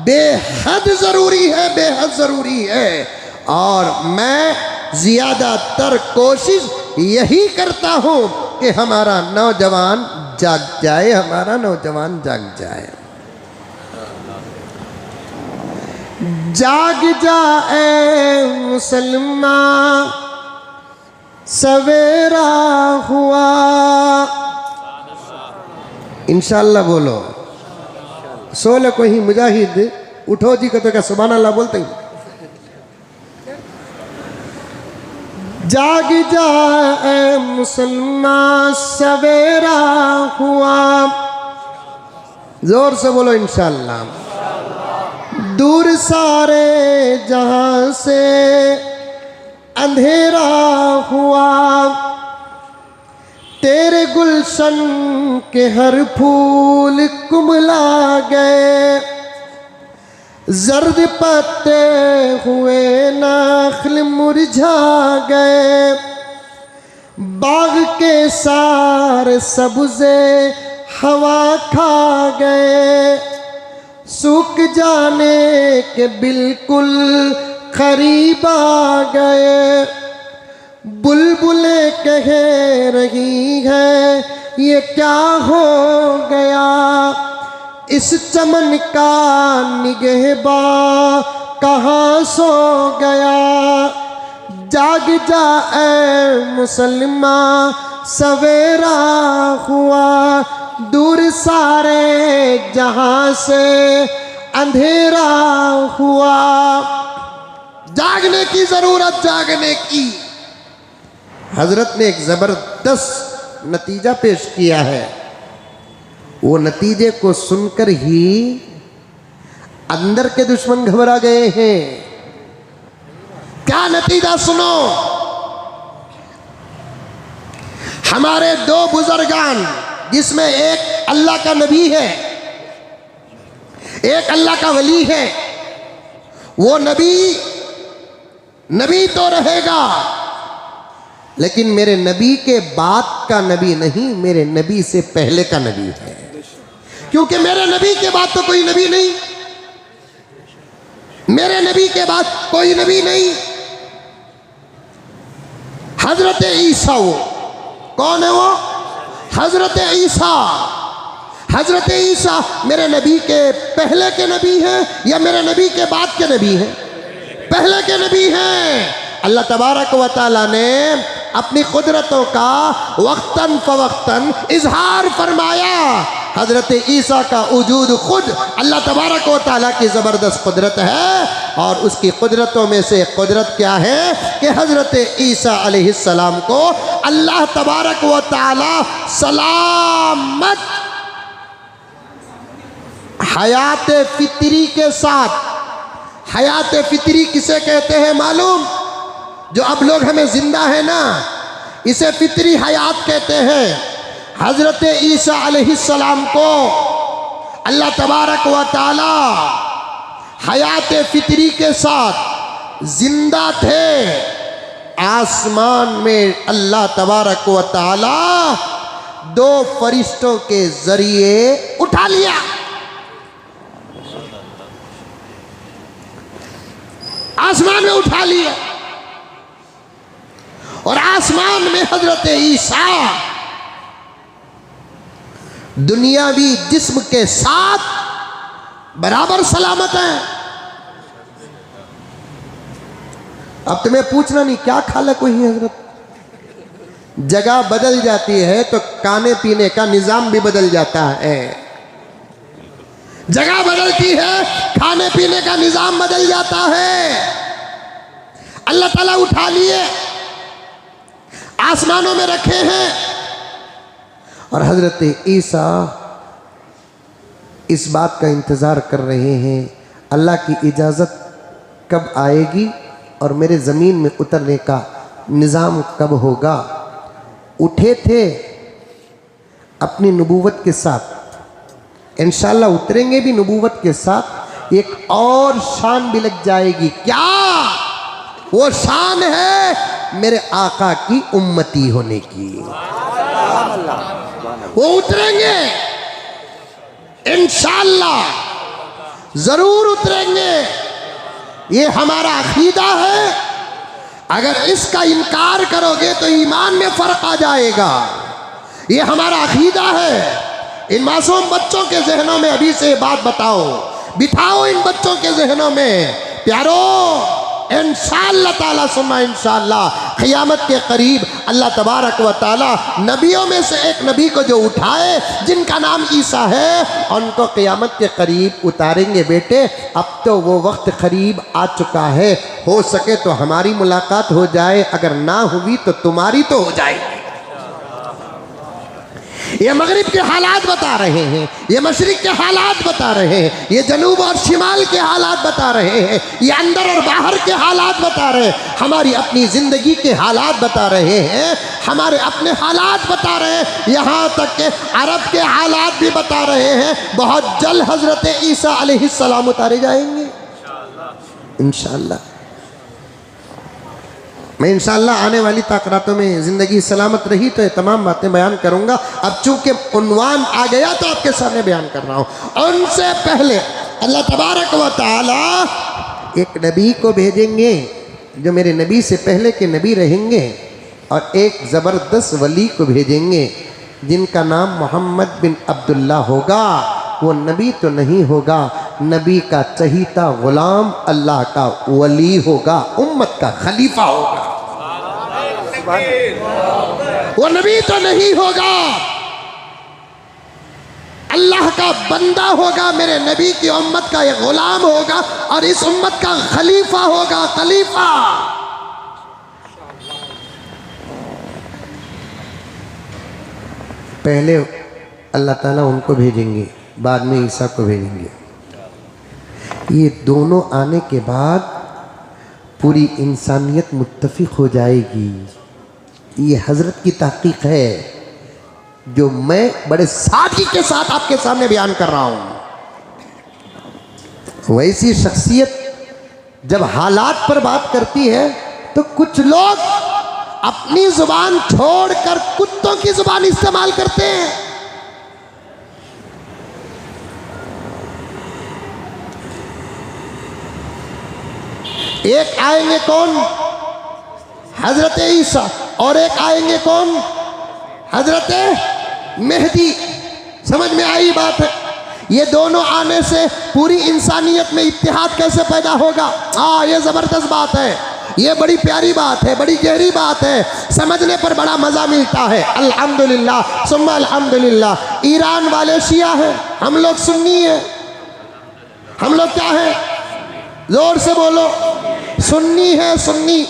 बेहद ज़रूरी है, बेहद ज़रूरी है। और मैं ज़्यादातर कोशिश यही करता हूँ कि हमारा नौजवान जाग जाए, हमारा नौजवान जाग जाए। जाग जाए मुसलमान, सवेरा हुआ। इंशाअल्लाह बोलो। सोले कोई मुजाहिद उठो जी को तो क्या सुभान अल्लाह बोलते हैं। जाग जाए मुसलमान, सवेरा हुआ। जोर से बोलो इंशाअल्लाह। दूर सारे जहां से अंधेरा हुआ, तेरे गुलशन के हर फूल कुमला गए, जर्द पत्ते हुए नखल मुरझा गए, बाग के सारे सब्ज़े हवा खा गए, सूख जाने के बिल्कुल करीब आ गए। बुलबुलें कह रही है ये क्या हो गया, इस चमन का निगहबा कहाँ सो गया। जाग जाए मुसलमान, सवेरा हुआ। दूर सारे जहां से अंधेरा हुआ। जागने की जरूरत, जागने की। हजरत ने एक जबरदस्त नतीजा पेश किया है। वो नतीजे को सुनकर ही अंदर के दुश्मन घबरा गए हैं। क्या नतीजा सुनो। हमारे दो बुजुर्गान, जिसमें एक अल्लाह का नबी है, एक अल्लाह का वली है। वो नबी तो रहेगा, लेकिन मेरे नबी के बाद का नबी नहीं, मेरे नबी से पहले का नबी है। क्योंकि मेरे नबी के बाद तो कोई नबी नहीं, मेरे नबी के बाद कोई नबी नहीं। हजरत ईसा, वो कौन है? वो हजरत ईसा। हजरत ईसा मेरे नबी के पहले के नबी हैं या मेरे नबी के बाद के नबी हैं? पहले के नबी हैं। अल्लाह तबारक व तआला ने अपनी कुदरतों का वक्तन फवक्तन इजहार फरमाया। हजरत ईसा का वजूद खुद अल्लाह तबारक व तआला की ज़बरदस्त कुदरत है। और उसकी कुदरतों में से कुदरत क्या है कि हजरत ईसा अलैहिस्सलाम को अल्लाह तबारक व तआला सलामत हयात फितरी के साथ। हयात फितरी किसे कहते हैं मालूम? जो अब लोग हमें जिंदा है ना, इसे फितरी हयात कहते हैं। हजरत ईसा अलैहिस्सलाम को अल्लाह तबारक व तआला हयात फितरी के साथ जिंदा थे, आसमान में अल्लाह तबारक व तआला 2 फरिश्तों के जरिए उठा लिया। आसमान में उठा लिया और आसमान में हजरत ईसा दुनियावी जिस्म के साथ बराबर सलामत है। अब तुम्हें पूछना नहीं क्या खालक हुई है हजरत। जगह बदल जाती है तो खाने पीने का निजाम भी बदल जाता है। जगह बदलती है, खाने पीने का निजाम बदल जाता है। अल्लाह ताला उठा लिए, आसमानों में रखे हैं और हजरत ईसा इस बात का इंतज़ार कर रहे हैं अल्लाह की इजाज़त कब आएगी और मेरे ज़मीन में उतरने का निज़ाम कब होगा। उठे थे अपनी नबूवत के साथ, इंशाअल्लाह उतरेंगे भी नबूवत के साथ। एक और शान भी लग जाएगी। क्या वो शान है? मेरे आका की उम्मती होने की। वो उतरेंगे इंशाअल्लाह, जरूर उतरेंगे। ये हमारा अकीदा है। अगर इसका इनकार करोगे तो ईमान में फर्क आ जाएगा। ये हमारा अकीदा है। इन मासूम बच्चों के जहनों में अभी से बात बताओ, बिठाओ इन बच्चों के जहनों में। प्यारो, इंशाअल्लाह ताला सुन्ना इंशाअल्लाह क़यामत के करीब अल्लाह तबारक व ताला नबियों में से एक नबी को जो उठाए जिनका नाम ईसा है, उनको क़यामत के करीब उतारेंगे। बेटे अब तो वो वक्त करीब आ चुका है। हो सके तो हमारी मुलाकात हो जाए, अगर ना हुई तो तुम्हारी तो हो जाएगी। ये मगरिब के हालात बता रहे हैं, ये मशरिक के हालात बता रहे हैं, ये जनूब और शिमाल के हालात बता रहे हैं, ये अंदर और बाहर के हालात बता रहे हैं, हमारी अपनी ज़िंदगी के हालात बता रहे हैं, हमारे अपने हालात बता रहे हैं, यहाँ तक के अरब के हालात भी बता रहे हैं। बहुत जल्द हज़रत ईसा अलैहिस्सलाम उतारे जाएंगे इंशाअल्लाह। मैं इंशाअल्लाह आने वाली ताक़रातों में ज़िंदगी सलामत रही तो ये तमाम बातें बयान करूँगा। अब चूँकि उन्वान आ गया तो आपके सामने बयान कर रहा हूँ। उनसे पहले अल्लाह तबारक व तआला एक नबी को भेजेंगे जो मेरे नबी से पहले के नबी रहेंगे, और एक ज़बरदस्त वली को भेजेंगे जिनका नाम मोहम्मद बिन अब्दुल्ला होगा। वो नबी तो नहीं होगा, नबी का चहीता गुलाम, अल्लाह का वली होगा, उम्मत का खलीफा होगा। वो नबी तो नहीं होगा, अल्लाह का बंदा होगा, मेरे नबी की उम्मत का एक गुलाम होगा और इस उम्मत का खलीफा होगा। खलीफा पहले अल्लाह ताला उनको भेजेंगे, बाद में ईसा को भेजेंगे। ये दोनों आने के बाद पूरी इंसानियत मुत्तफिक हो जाएगी। ये हज़रत की तहक़ीक़ है जो मैं बड़े सादगी के साथ आपके सामने बयान कर रहा हूँ। वैसी शख्सियत जब हालात पर बात करती है तो कुछ लोग अपनी ज़ुबान छोड़कर कुत्तों की ज़ुबान इस्तेमाल करते हैं। एक आएंगे कौन? हजरत ईसा, और एक आएंगे कौन? हजरत मेहदी। समझ में आई बात है? ये दोनों आने से पूरी इंसानियत में इत्तेहाद कैसे पैदा होगा? हाँ, ये ज़बरदस्त बात है, ये बड़ी प्यारी बात है, बड़ी गहरी बात है, समझने पर बड़ा मज़ा मिलता है। अल्हम्दुलिल्लाह सुम्मा अल्हम्दुलिल्लाह। ईरान वाले शिया हैं, हम लोग सुन्नी हैं। हम लोग क्या हैं? जोर से बोलो। सुन्नी है, सुन्नी।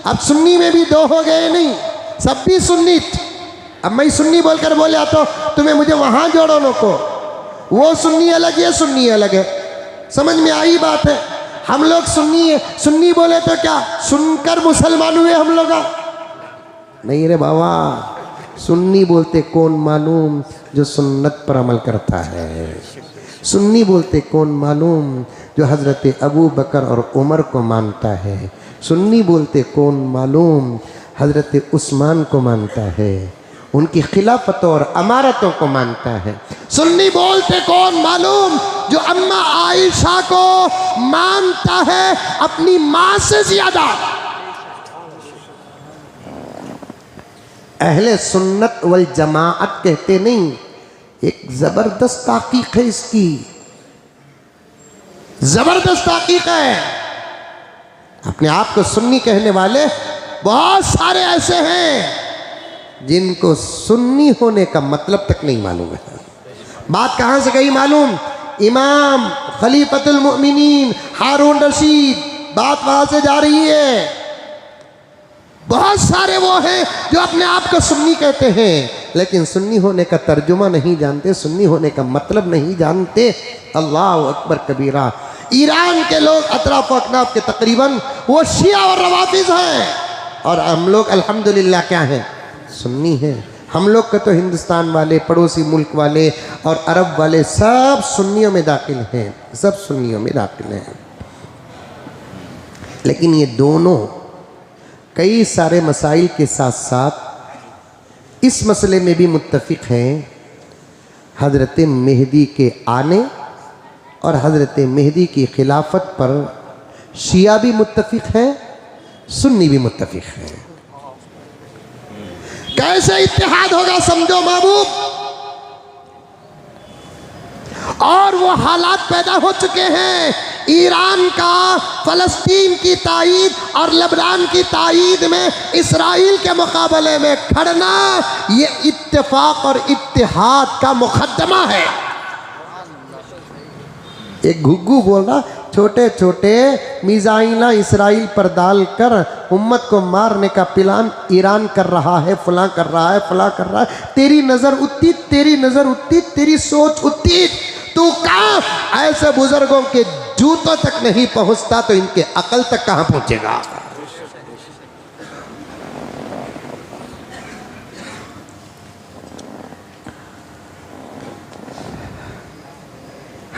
अब सुन्नी में भी दो हो गए नहीं, सब भी सुन्नी। अब मैं सुन्नी बोलकर बोला तो तुम्हें मुझे वहाँ जोड़ो नो को। वो सुन्नी अलग है, सुन्नी अलग है। समझ में आई बात है? हम लोग सुन्नी है, सुन्नी बोले तो क्या सुनकर मुसलमान हुए हम लोग? नहीं रे बाबा, सुन्नी बोलते कौन मालूम? जो सुन्नत पर अमल करता है। सुन्नी बोलते कौन मालूम? जो हज़रत अबू बकर और उमर को मानता है। सुन्नी बोलते कौन मालूम, हज़रत उस्मान को मानता है, उनकी खिलाफतों और अमारतों को मानता है। सुन्नी बोलते कौन मालूम, जो अम्मा आयशा को मानता है अपनी माँ से ज्यादा। अहले सुन्नत वल जमाअत कहते नहीं, एक जबरदस्त ताकीक है इसकी, जबरदस्त ताकीक है। अपने आप को सुन्नी कहने वाले बहुत सारे ऐसे हैं जिनको सुन्नी होने का मतलब तक नहीं मालूम है। बात कहां से गई मालूम, इमाम खलीफतुल मुमिनीन हारून रशीद, बात वहां से जा रही है। बहुत सारे वो हैं जो अपने आप को सुन्नी कहते हैं, लेकिन सुन्नी होने का तर्जुमा नहीं जानते, सुन्नी होने का मतलब नहीं जानते। अल्लाह अकबर कबीरा। ईरान के लोग अतराफ अकनाफ के तकरीबन वो शिया और रवाफिज हैं, और हम लोग अल्हम्दुलिल्लाह क्या हैं, सुन्नी हैं। हम लोग का तो हिंदुस्तान वाले, पड़ोसी मुल्क वाले और अरब वाले सब सुन्नियों में दाखिल हैं, सब सुन्नियों में दाखिल हैं। लेकिन ये दोनों कई सारे मसाइल के साथ साथ इस मसले में भी मुत्तफिक हैं, हज़रत मेहदी के आने और हज़रत मेहदी की खिलाफत पर शिया भी मुत्तफिक हैं, सुन्नी भी मुत्तफिक हैं। कैसे इत्तेहाद होगा समझो महबूब। और वो हालात पैदा हो चुके हैं, ईरान का फ़लस्तीन की ताईद और लेबनान की ताईद में इसराइल के मुकाबले में खड़ना, ये इत्तेफाक और इत्तेहाद का मुकद्दमा है। एक घुग्गू बोल रहा, छोटे छोटे मिसाइला इसराइल पर डालकर उम्मत को मारने का प्लान ईरान कर रहा है, फलां कर रहा है, फलां कर रहा है। तेरी नज़र उतनी, तेरी नज़र उतनी, तेरी सोच उतनी, तू कहाँ ऐसे बुजुर्गों के जूतों तक नहीं पहुंचता तो इनके अकल तक कहाँ पहुंचेगा।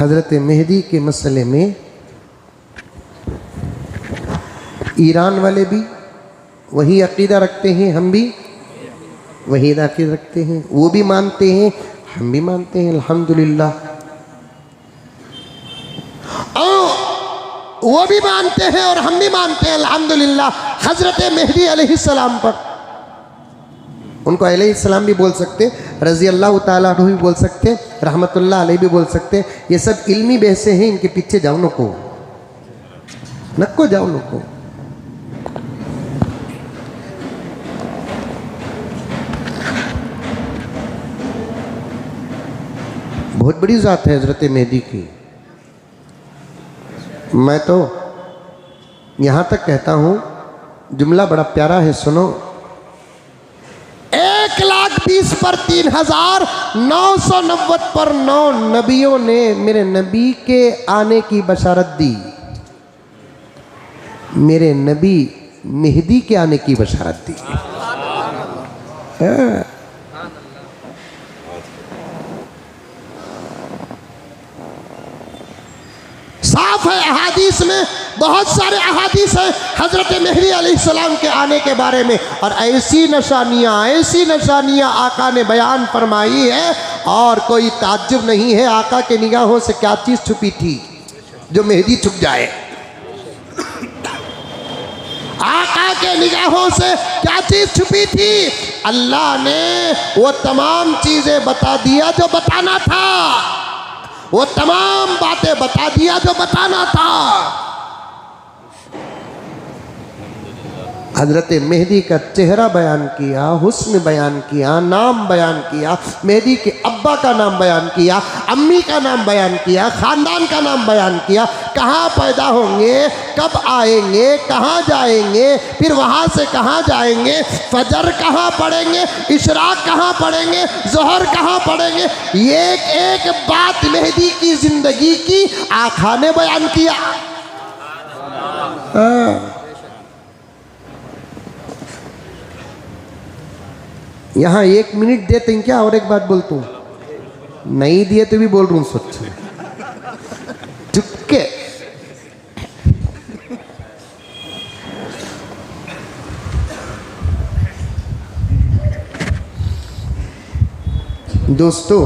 हज़रत मेहदी के मसले में ईरान वाले भी वही अकीदा रखते हैं, हम भी वही अकीदा रखते हैं, वो भी मानते हैं, हम भी मानते हैं अल्हम्दुलिल्लाह। वो भी मानते हैं और हम भी मानते हैं अल्हम्दुलिल्लाह हज़रत मेहदी अलैहिस्सलाम पर। उनको अलैहिस्सलाम भी बोल सकते, रज़ी अल्लाह ताला अन्हु भी बोल सकते, रहमतुल्लाह अलैहि भी बोल सकते। ये सब इल्मी बहसे हैं, इनके पीछे जाओ नको जाओ नको। बहुत बड़ी ज़ात है हज़रत मेहदी की। मैं तो यहाँ तक कहता हूँ, जुमला बड़ा प्यारा है, सुनो। 1,20,000 पर 3,990 पर 9 नबियों ने मेरे नबी के आने की बशारत दी, मेरे नबी मेहदी के आने की बशारत दी। साफ है, अहादीस में बहुत सारे अहादीस हैं हज़रत मेहदी अलैहिस्सलाम के आने के बारे में, और ऐसी निशानियाँ आका ने बयान फरमाई है। और कोई ताज्जुब नहीं है, आका के निगाहों से क्या चीज़ छुपी थी जो मेहदी छुप जाए। आका के निगाहों से क्या चीज़ छुपी थी, अल्लाह ने वो तमाम चीज़ें बता दिया जो बताना था, वो तमाम बातें बता दिया जो बताना था। हज़रत मेहदी का चेहरा बयान किया, हुस्न बयान किया, नाम बयान किया, मेहदी के अब्बा का नाम बयान किया, अम्मी का नाम बयान किया, ख़ानदान का नाम बयान किया, कहाँ पैदा होंगे, कब आएंगे, कहाँ जाएंगे, फिर वहाँ से कहाँ जाएंगे, फजर कहाँ पढ़ेंगे, इशराक कहाँ पढ़ेंगे, ज़ोहर कहाँ पढ़ेंगे। एक एक बात मेहदी की ज़िंदगी की आका ने बयान किया। यहाँ 1 मिनट देते हैं क्या, और एक बात बोलता हूँ, नहीं दिए तो भी बोल रहा हूँ, सोच चुपके दोस्तों,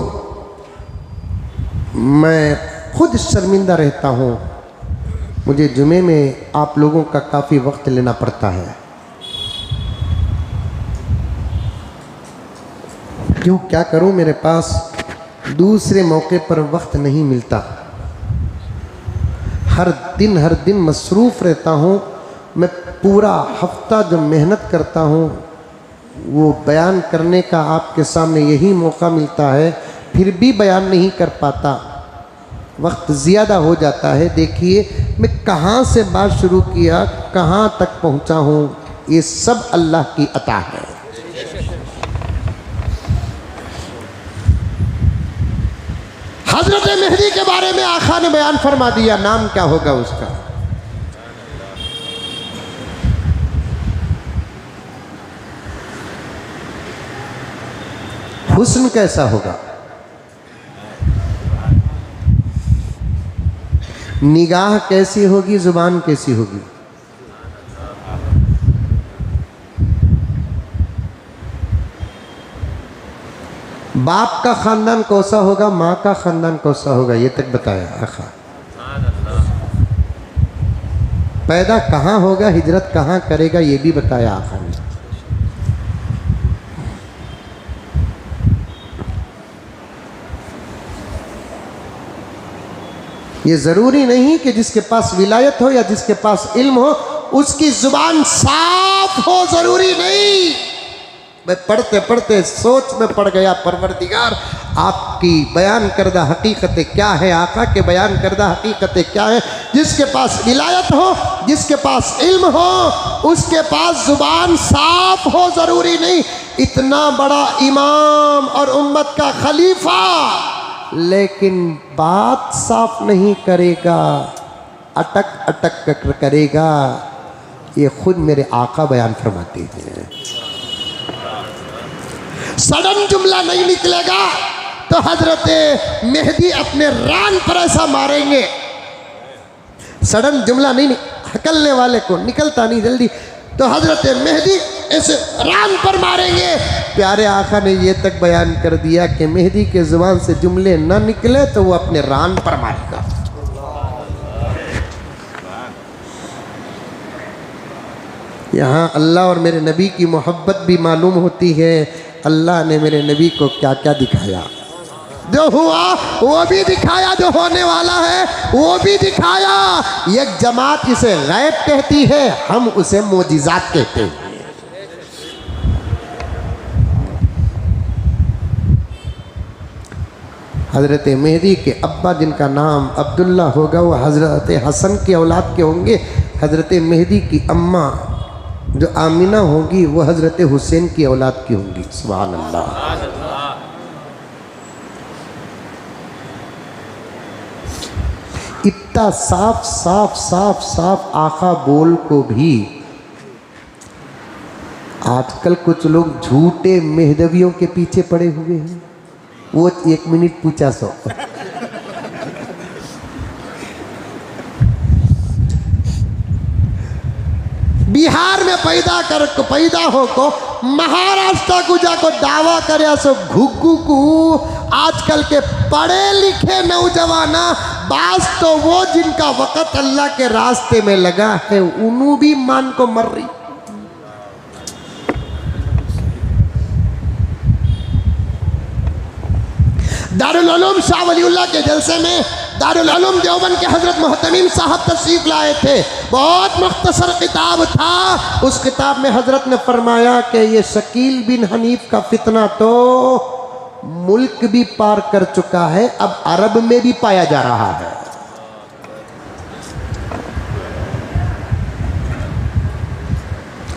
मैं खुद शर्मिंदा रहता हूँ, मुझे जुमे में आप लोगों का काफ़ी वक्त लेना पड़ता है। क्यों, क्या करूँ, मेरे पास दूसरे मौके पर वक्त नहीं मिलता। हर दिन मसरूफ़ रहता हूँ। मैं पूरा हफ्ता जो मेहनत करता हूँ वो बयान करने का आपके सामने यही मौका मिलता है, फिर भी बयान नहीं कर पाता, वक्त ज़्यादा हो जाता है। देखिए मैं कहाँ से बात शुरू किया, कहाँ तक पहुँचा हूँ, ये सब अल्लाह की अता है। हज़रत मेहदी के बारे में आका ने बयान फरमा दिया, नाम क्या होगा उसका। हुस्न कैसा होगा, निगाह कैसी होगी, जुबान कैसी होगी, बाप का खानदान कौसा होगा, माँ का खानदान कौसा होगा, ये तक बताया आखा। पैदा कहाँ होगा, हिजरत कहाँ करेगा, ये भी बताया आखा ने। ये ज़रूरी नहीं कि जिसके पास विलायत हो या जिसके पास इल्म हो उसकी ज़ुबान साफ हो, ज़रूरी नहीं। मैं पढ़ते पढ़ते सोच में पड़ गया, परवरदिगार आपकी बयान करदा हकीकतें क्या है, आका के बयान करदा हकीकतें क्या है। जिसके पास विलायत हो, जिसके पास इल्म हो, उसके पास ज़ुबान साफ हो, ज़रूरी नहीं। इतना बड़ा इमाम और उम्मत का खलीफा लेकिन बात साफ नहीं करेगा, अटक अटक कर करेगा, ये खुद मेरे आका बयान फरमाते हैं। सडन जुमला नहीं निकलेगा तो हजरत मेहदी अपने रान पर ऐसा मारेंगे। सडन जुमला नहीं, हकलने वाले को निकलता नहीं जल्दी, तो हजरत मेहदी ऐसे रान पर मारेंगे। प्यारे आका ने ये तक बयान कर दिया कि मेहदी के ज़ुबान से जुमले ना निकले तो वो अपने रान पर मारेगा। यहाँ अल्लाह और मेरे नबी की मोहब्बत भी मालूम होती है। अल्लाह ने मेरे नबी को क्या क्या दिखाया, जो हुआ वो भी दिखाया, जो होने वाला है वो भी दिखाया। एक जमात इसे गैब कहती है, हम उसे मोजिज़ात कहते हैं। हज़रत मेहदी के अब्बा जिनका नाम अब्दुल्ला होगा वो हज़रत हसन के औलाद के होंगे। हज़रत मेहदी की अम्मा जो आमिना होगी वो हज़रत हुसैन की औलाद की होंगी। सुभान अल्लाह। इतना साफ साफ साफ साफ आका बोल को भी आजकल कुछ लोग झूठे मेहदवियों के पीछे पड़े हुए हैं। वो 1 मिनट पूछा 100। बिहार में पैदा हो को महाराष्ट्र को जाको दावा करे सो घुग्गू को आजकल के पढ़े लिखे नौजवाना बास तो वो जिनका वक़्त अल्लाह के रास्ते में लगा है उन्हों भी मान को मर रही। दारुल उलूम शाह वलीउल्लाह के जलसे में दारुल उलूम देवबंद के हज़रत मोहतमीम साहब तशरीफ़ लाए थे। बहुत मुख्तसर किताब था। उस किताब में हज़रत ने फरमाया कि ये शकील बिन हनीफ का फितना तो मुल्क भी पार कर चुका है, अब अरब में भी पाया जा रहा है।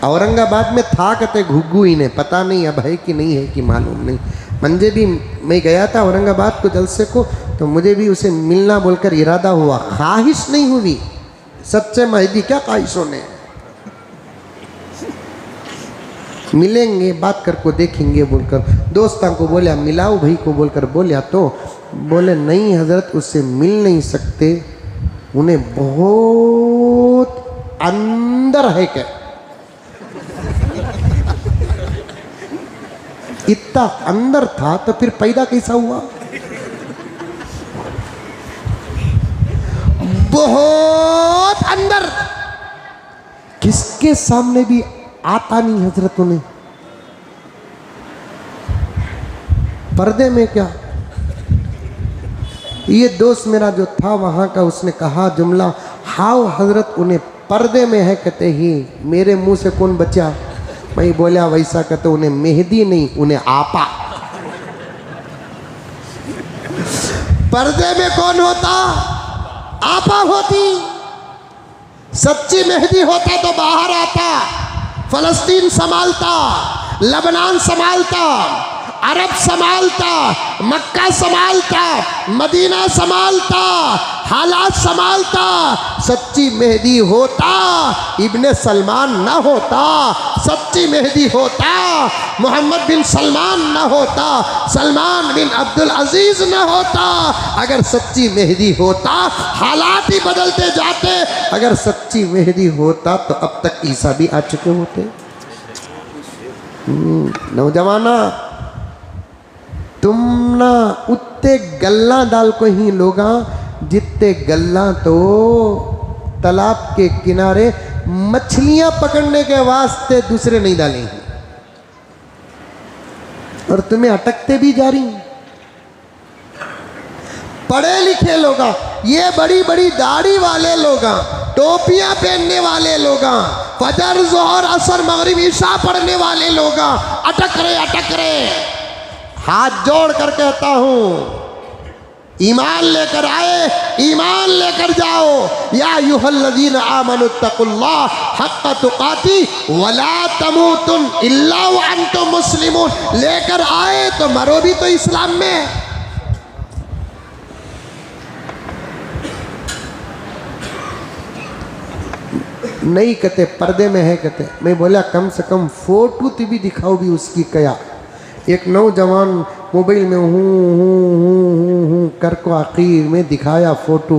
औरंगाबाद में था कहते घुग्गू ही ने, पता नहीं अब है कि नहीं है कि मालूम नहीं। मंजे भी मैं गया था औरंगाबाद को जलसे को, तो मुझे भी उसे मिलना बोलकर इरादा हुआ, ख्वाहिश नहीं हुई। सच्चे मेहदी क्या ख्वाहिशों ने, मिलेंगे बात कर को देखेंगे बोलकर दोस्तों को बोलिया, मिलाओ भाई को बोलकर बोलिया तो बोले नहीं हजरत उससे मिल नहीं सकते, उन्हें बहुत अंदर है क्या। इतना अंदर था तो फिर पैदा कैसा हुआ? बहुत अंदर, किसके सामने भी आता नहीं हजरतों ने। पर्दे में क्या? ये दोस्त मेरा जो था वहां का, उसने कहा जुमला, हाउ हजरत उन्हें पर्दे में है, कहते ही मेरे मुंह से कौन बचा? मैं बोला वैसा कहते उन्हें मेहदी नहीं, उन्हें आपा। पर्दे में कौन होता? आपा होती। सच्ची मेहदी होता तो बाहर आता, फलस्तीन संभालता, लबनान संभालता, अरब संभालता, मक्का संभालता, मदीना संभालता, हालात संभालता। सच्ची मेहदी होता इब्ने सलमान ना होता, सच्ची मेहदी होता मोहम्मद बिन सलमान ना होता, सलमान बिन अब्दुल अजीज ना होता। अगर सच्ची मेहदी होता हालात ही बदलते जाते। अगर सच्ची मेहदी होता तो अब तक ईसा भी आ चुके होते। नौजवाना, तुम ना उतने गल्ला डाल को ही लोगा जितने गल्ला तो तालाब के किनारे मछलियां पकड़ने के वास्ते दूसरे नहीं डालेंगे, और तुम्हें अटकते भी जा रही। पढ़े लिखे लोग, ये बड़ी बड़ी दाढ़ी वाले लोग, टोपियां पहनने वाले लोग, फजर जोहर असर मगरिब ईशा पढ़ने वाले लोग अटक रहे। हाथ जोड़ कर कहता हूं, ईमान लेकर आए, ईमान लेकर जाओ। या अय्युहल्लज़ीना आमनुत्तकुल्लाह हक़्क़ तुक़ाती वला तमूतुन इल्ला व अंतुम मुस्लिमून। लेकर आए तो मरो भी तो इस्लाम में। नहीं कहते पर्दे में है, कहते मैं बोला कम से कम फोटो तो भी दिखाओ भी उसकी। क्या एक नौजवान मोबाइल में हूँ कर को आखिर में दिखाया फोटो,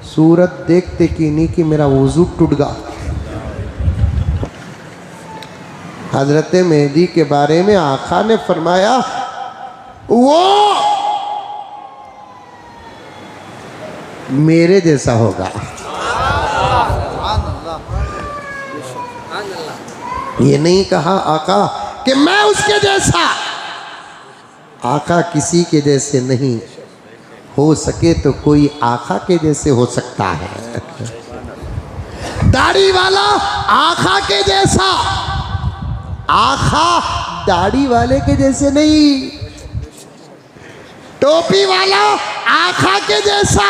सूरत देखते कि नहीं कि मेरा वजू टूट गया। हजरत मेहदी के बारे में आका ने फरमाया वो मेरे जैसा होगा। ये नहीं कहा आका कि मैं उसके जैसा। आका किसी के जैसे नहीं, हो सके तो कोई आका के जैसे हो सकता है। दाढ़ी वाला आका के जैसा, आका दाढ़ी वाले के जैसे नहीं। टोपी वाला आका के जैसा,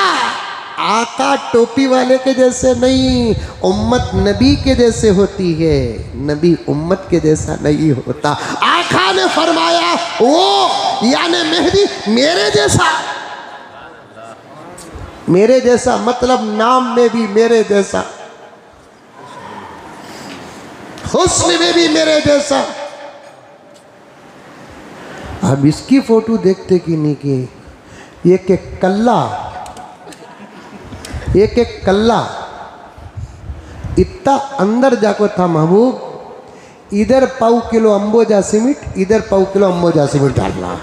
आका टोपी वाले के जैसे नहीं। उम्मत नबी के जैसे होती है, नबी उम्मत के जैसा नहीं होता। आका ने फरमाया वो यानी मेहदी मेरे जैसा। मेरे जैसा मतलब नाम में भी मेरे जैसा, हुस्न में भी मेरे जैसा। अब इसकी फोटो देखते कि नहीं कि एक एक कल्ला, एक एक कल्ला इतना अंदर जाको था महबूब। इधर पाव किलो अंबोजा सीमेंट, इधर पाव किलो अंबोजा सीमेंट डालना।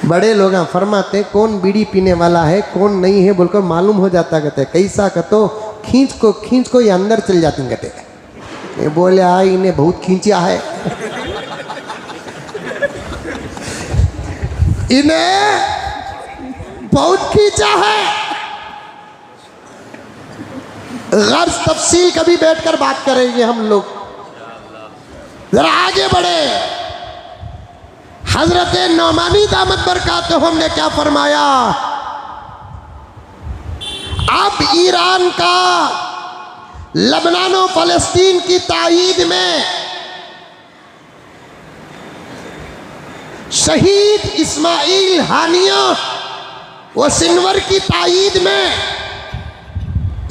बड़े लोग फरमाते कौन बीड़ी पीने वाला है कौन नहीं है बोलकर मालूम हो जाता। कहते कैसा कहतो खींच को ये अंदर चल जाती। कहते मैं बोले इन्हें बहुत खींचा है, इन्हें बहुत खींचा है। गर्ज तफसील कभी बैठकर बात करेंगे हम लोग। जरा आगे बढ़े। हजरत नौमानी दामत बरकातुहुम ने क्या फरमाया? अब ईरान का लबनान और फलस्तीन की ताईद में शहीद इस्माइल हानिया व सिनवर की ताईद में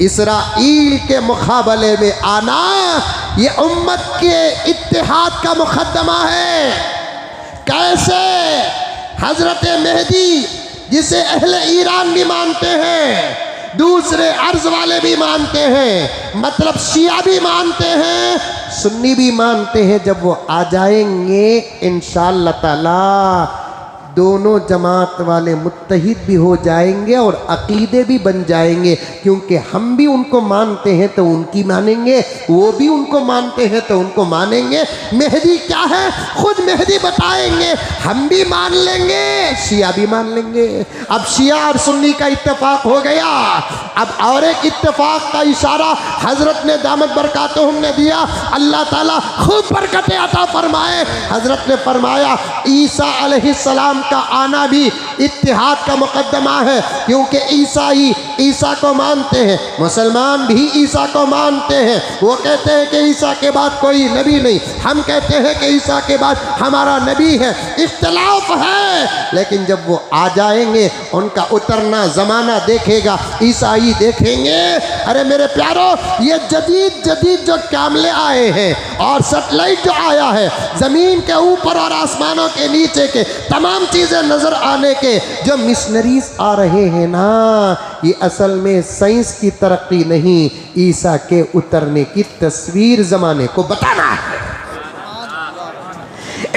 इसराइल के मुकाबले में आना ये उम्मत के इत्तेहाद का मुकद्दमा है। कैसे? हजरत मेहदी जिसे अहले ईरान भी मानते हैं, दूसरे अर्ज वाले भी मानते हैं, मतलब शिया भी मानते हैं, सुन्नी भी मानते हैं। जब वो आ जाएंगे इंशाअल्लाह ताला दोनों जमात वाले मुत्तहिद भी हो जाएंगे और अकीदे भी बन जाएंगे, क्योंकि हम भी उनको मानते हैं तो उनकी मानेंगे, वो भी उनको मानते हैं तो उनको मानेंगे। मेहदी क्या है खुद मेहदी बताएंगे, हम भी मान लेंगे, शिया भी मान लेंगे। अब शिया और सुन्नी का इत्तेफाक हो गया। अब और एक इत्तेफाक का इशारा हजरत ने दामत बरकातुहुम ने दिया, अल्लाह ताला खूब बरकतें अता फरमाए। हजरत ने फरमाया ईसा अलैहिस्सलाम का आना भी इत्तिहाद का मुकद्दमा है, क्योंकि ईसाई ईसा को मानते हैं, मुसलमान भी ईसा को मानते हैं। वो कहते हैं कि ईसा के बाद कोई नबी नहीं, हम कहते हैं कि ईसा के बाद हमारा नबी है। इख्तिलाफ है, लेकिन जब वो आ जाएंगे उनका उतरना ज़माना देखेगा, ईसाई देखेंगे। अरे मेरे प्यारो, ये जदीद जदीद जो कैमले आए हैं और सैटेलाइट जो आया है, ज़मीन के ऊपर और आसमानों के नीचे के तमाम चीज़ें नज़र आने के जो मिशनरीज आ रहे हैं ना, ये असल में साइंस की तरक्की नहीं, ईसा के उतरने की तस्वीर ज़माने को बताना है।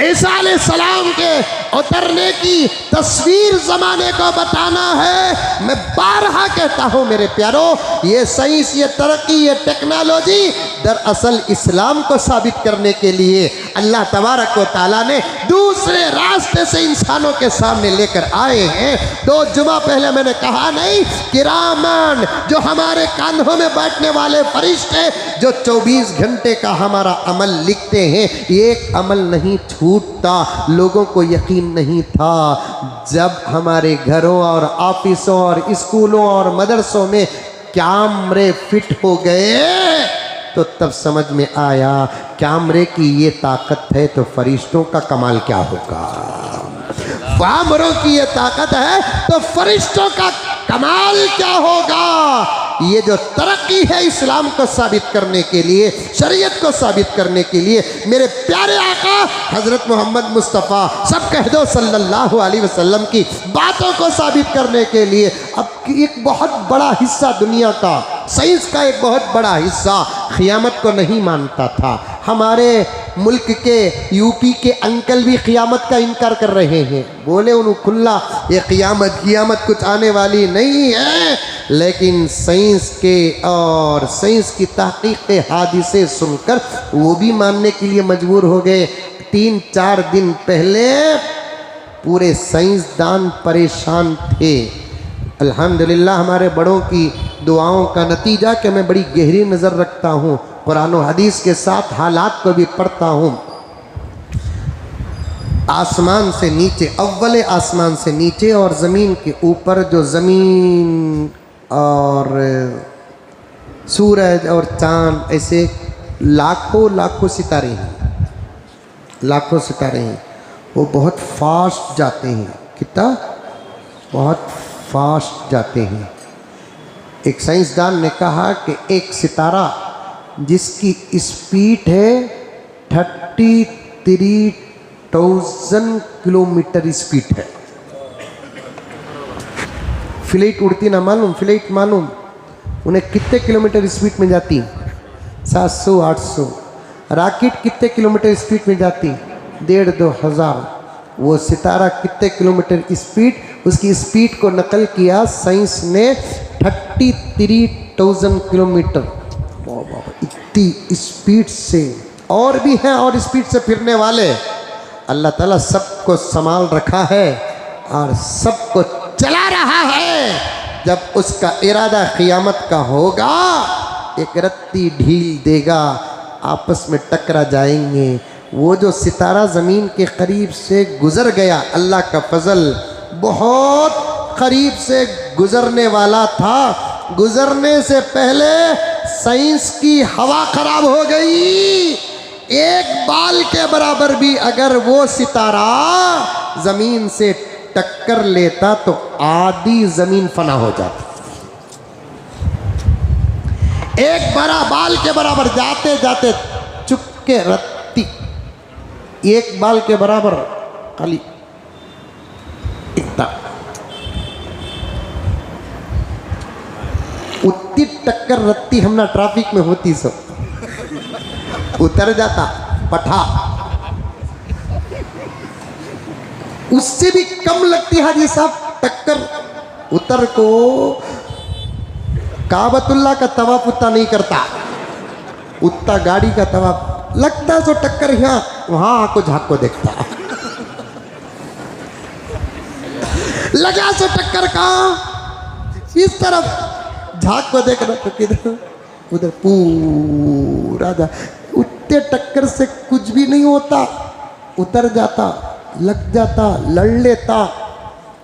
ईसा अलैहिस्सलाम के उतरने की तस्वीर ज़माने को बताना है। मैं बारहा कहता हूँ मेरे प्यारो, ये साइंस, ये तरक्की, ये टेक्नोलॉजी दरअसल इस्लाम को साबित करने के लिए अल्लाह तबारक व तआला ने दूसरे रास्ते से इंसानों के सामने लेकर आए हैं। 2 जुमा पहले मैंने कहा नहीं, किरामन, जो हमारे कांधों में बैठने वाले फरिश्ते जो 24 घंटे का हमारा अमल लिखते हैं, एक अमल नहीं छूटता। लोगों को यकीन नहीं था, जब हमारे घरों और ऑफिसों और स्कूलों और मदरसों में कैमरे फिट हो गए तो तब समझ में आया कैमरे की ये ताकत है तो फरिश्तों का कमाल क्या होगा। कैमरों की ये ताकत है तो फरिश्तों का कमाल क्या होगा। ये जो तरक्की है इस्लाम को साबित करने के लिए, शरीयत को साबित करने के लिए, मेरे प्यारे आका हज़रत मोहम्मद मुस्तफ़ा, सब कह दो सल्लल्लाहु अलैहि वसल्लम की बातों को साबित करने के लिए अब एक बहुत बड़ा हिस्सा दुनिया का, साइंस का एक बहुत बड़ा हिस्सा क़ियामत को नहीं मानता था। हमारे मुल्क के यूपी के अंकल भी क़ियामत का इनकार कर रहे हैं, बोले उन्होंने खुल्ला ये क़ियामत कुछ आने वाली नहीं है। लेकिन साइंस के और साइंस की तहक़ीक़ के हादिसे सुनकर वो भी मानने के लिए मजबूर हो गए। 3-4 दिन पहले पूरे साइंसदान परेशान थे। अल्हम्दुलिल्लाह हमारे बड़ों की दुआओं का नतीजा कि मैं बड़ी गहरी नज़र रखता हूँ, कुरान और हदीस के साथ हालात को भी पढ़ता हूँ। आसमान से नीचे, अव्वल आसमान से नीचे और ज़मीन के ऊपर जो ज़मीन और सूरज और चाँद, ऐसे लाखों सितारे हैं, लाखों सितारे हैं। वो बहुत फास्ट जाते हैं, कितना बहुत फास्ट जाते हैं। एक साइंसदान ने कहा कि एक सितारा जिसकी स्पीड है 33,000 किलोमीटर स्पीड है। फ्लाइट उड़ती ना मालूम, फ्लाइट मालूम उन्हें कितने किलोमीटर स्पीड में जाती, 700-800। रॉकेट कितने किलोमीटर स्पीड में जाती, 1,500-2 हज़ार। वो सितारा कितने किलोमीटर स्पीड, उसकी स्पीड को नकल किया साइंस ने 33,000 किलोमीटर। इतनी स्पीड से, और भी हैं और स्पीड से फिरने वाले। अल्लाह ताला सबको संभाल रखा है और सबको चला रहा है। जब उसका इरादा क़ियामत का होगा, एक रत्ती ढील देगा, आपस में टकरा जाएंगे। वो जो सितारा ज़मीन के करीब से गुज़र गया, अल्लाह का फजल, बहुत करीब से गुज़रने वाला था, गुज़रने से पहले साइंस की हवा ख़राब हो गई। एक बाल के बराबर भी अगर वो सितारा ज़मीन से टक्कर लेता तो आधी ज़मीन फना हो जाती। एक बड़ा बाल के बराबर जाते जाते चुपके रत्ती, एक बाल के बराबर खाली इतना उतनी टक्कर रत्ती हमना ट्रैफिक में होती सो उतर जाता पठा, उससे भी कम लगती हाजी साहब टक्कर। उतर को काबतुल्ला का तवाफ उतना नहीं करता, उतना गाड़ी का तवाफ लगता सो टक्कर यहाँ वहां आको झाको देखता लगा सो टक्कर कहाँ इस तरफ झाक को देख रहा तो किधर उधर पूरा जा, उतने टक्कर से कुछ भी नहीं होता, उतर जाता, लग जाता, लड़ लेता।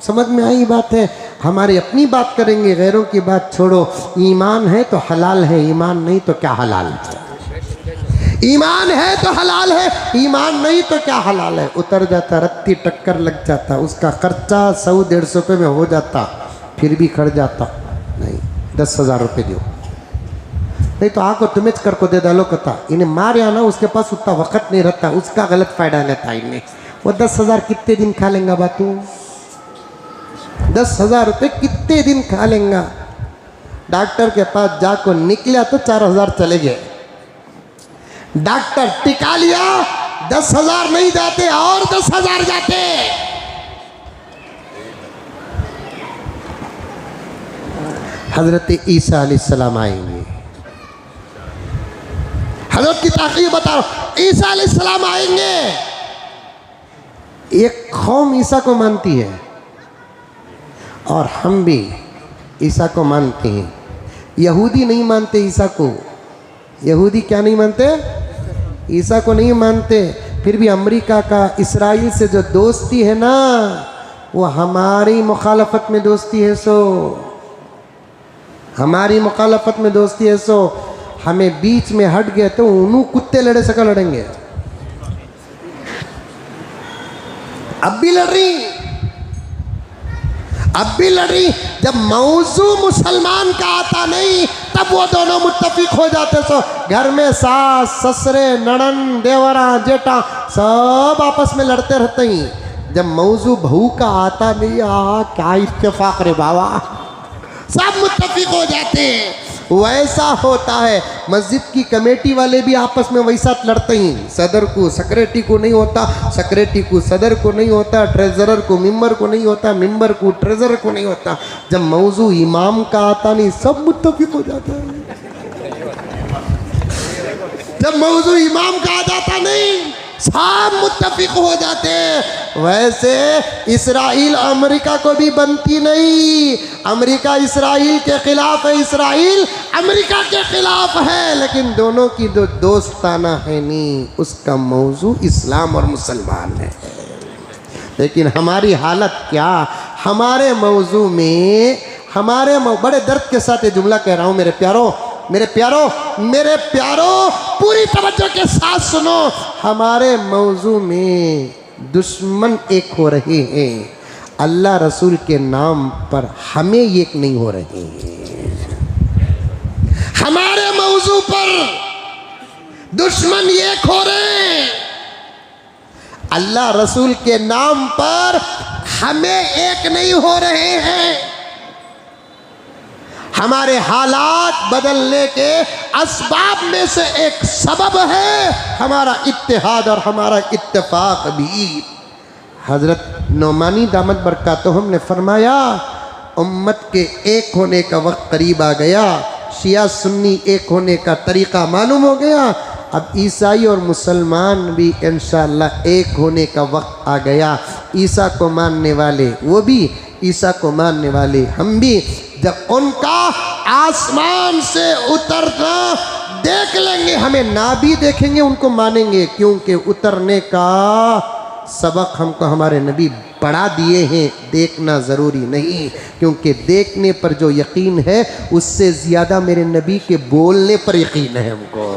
समझ में आई बात है? हमारी अपनी बात करेंगे, गैरों की बात छोड़ो। ईमान है तो हलाल है, ईमान नहीं तो क्या हलाल है? ईमान है तो हलाल है, ईमान नहीं तो क्या हलाल है? उतर जाता, रत्ती टक्कर लग जाता, उसका खर्चा 100-150 रुपये में हो जाता, फिर भी खड़ जाता नहीं। 10,000 रुपये दो, नहीं तो आको तुम्हें कर को दे डालो कथा। इन्हें मार आना, उसके पास उतना वक्त नहीं रहता, उसका गलत फायदा लेता इन्हें। वो 10,000 कितने दिन खा लेंगा बातू? 10,000 रुपये कितने दिन खा लेंगा? डॉक्टर के पास जाको निकला तो 4,000 चले गए, डॉक्टर टिका लिया, 10,000 नहीं जाते और 10,000 जाते। हजरत ईसा अलैहिस्सलाम आएंगे, हजरत की ताक़ीद बता रहा हूं, ईसा अलैहिस्सलाम आएंगे। एक कौम ईसा को मानती है और हम भी ईसा को मानते हैं। यहूदी नहीं मानते ईसा को। यहूदी क्या नहीं मानते? ईसा को नहीं मानते। फिर भी अमेरिका का इस्राइल से जो दोस्ती है ना, वो हमारी मुखालफत में दोस्ती है। सो हमारी मुखालफत में दोस्ती है। सो हमें बीच में हट गए तो उन्हों कुत्ते लड़े सका लड़ेंगे। अब भी लड़ रही, अब भी लड़ रही। जब मौजू मुसलमान का आता नहीं तब वो दोनों मुत्तफिक हो जाते। सो घर में सास ससुरे ननन देवरा जेठा सब आपस में लड़ते रहते हैं। जब मौजू बहू का आता नहीं, क्या इत्तेफाक रे बाबा, सब मुत्तफिक हो जाते हैं। वैसा होता है। मस्जिद की कमेटी वाले भी आपस में वैसा लड़ते हैं। सदर को सेक्रेटरी को नहीं होता, सेक्रेटरी को सदर को नहीं होता, ट्रेजरर को मिंबर को नहीं होता, मिंबर को ट्रेजरर को नहीं होता। जब मौजू इमाम का आता नहीं, सब मुत्तफिक हो जाता है। जब मौजू इमाम का आ जाता नहीं, सब मुत्तफिक हो जाते हैं। वैसे इसराइल अमेरिका को भी बनती नहीं। अमेरिका इसराइल के खिलाफ है, इसराइल अमेरिका के खिलाफ है, लेकिन दोनों की जो दोस्ताना है नहीं, उसका मौजू इस्लाम और मुसलमान है। लेकिन हमारी हालत क्या? हमारे मौजू में बड़े दर्द के साथ ये जुमला कह रहा हूँ मेरे प्यारों, मेरे प्यारों, मेरे प्यारों, पूरी तवज्जो के साथ सुनो। हमारे मौजू में दुश्मन एक हो रहे हैं, अल्लाह रसूल के नाम पर हमें एक नहीं हो रहे हैं। हमारे मौजू पर दुश्मन एक हो रहे हैं, अल्लाह रसूल के नाम पर हमें एक नहीं हो रहे हैं। हमारे हालात बदलने के असबाब में से एक सबब है हमारा इत्तेहाद और हमारा इत्तेफाक भी। हज़रत नौमानी दामत बरकातुहुम ने फरमाया, उम्मत के एक होने का वक्त करीब आ गया। शिया सुन्नी एक होने का तरीक़ा मालूम हो गया। अब ईसाई और मुसलमान भी इंशाअल्लाह एक होने का वक्त आ गया। ईसा को मानने वाले वो भी, ईसा को मानने वाले हम भी। जब उनका आसमान से उतरना देख लेंगे, हमें ना भी देखेंगे उनको मानेंगे, क्योंकि उतरने का सबक हमको हमारे नबी पढ़ा दिए हैं। देखना ज़रूरी नहीं, क्योंकि देखने पर जो यकीन है उससे ज़्यादा मेरे नबी के बोलने पर यकीन है हमको।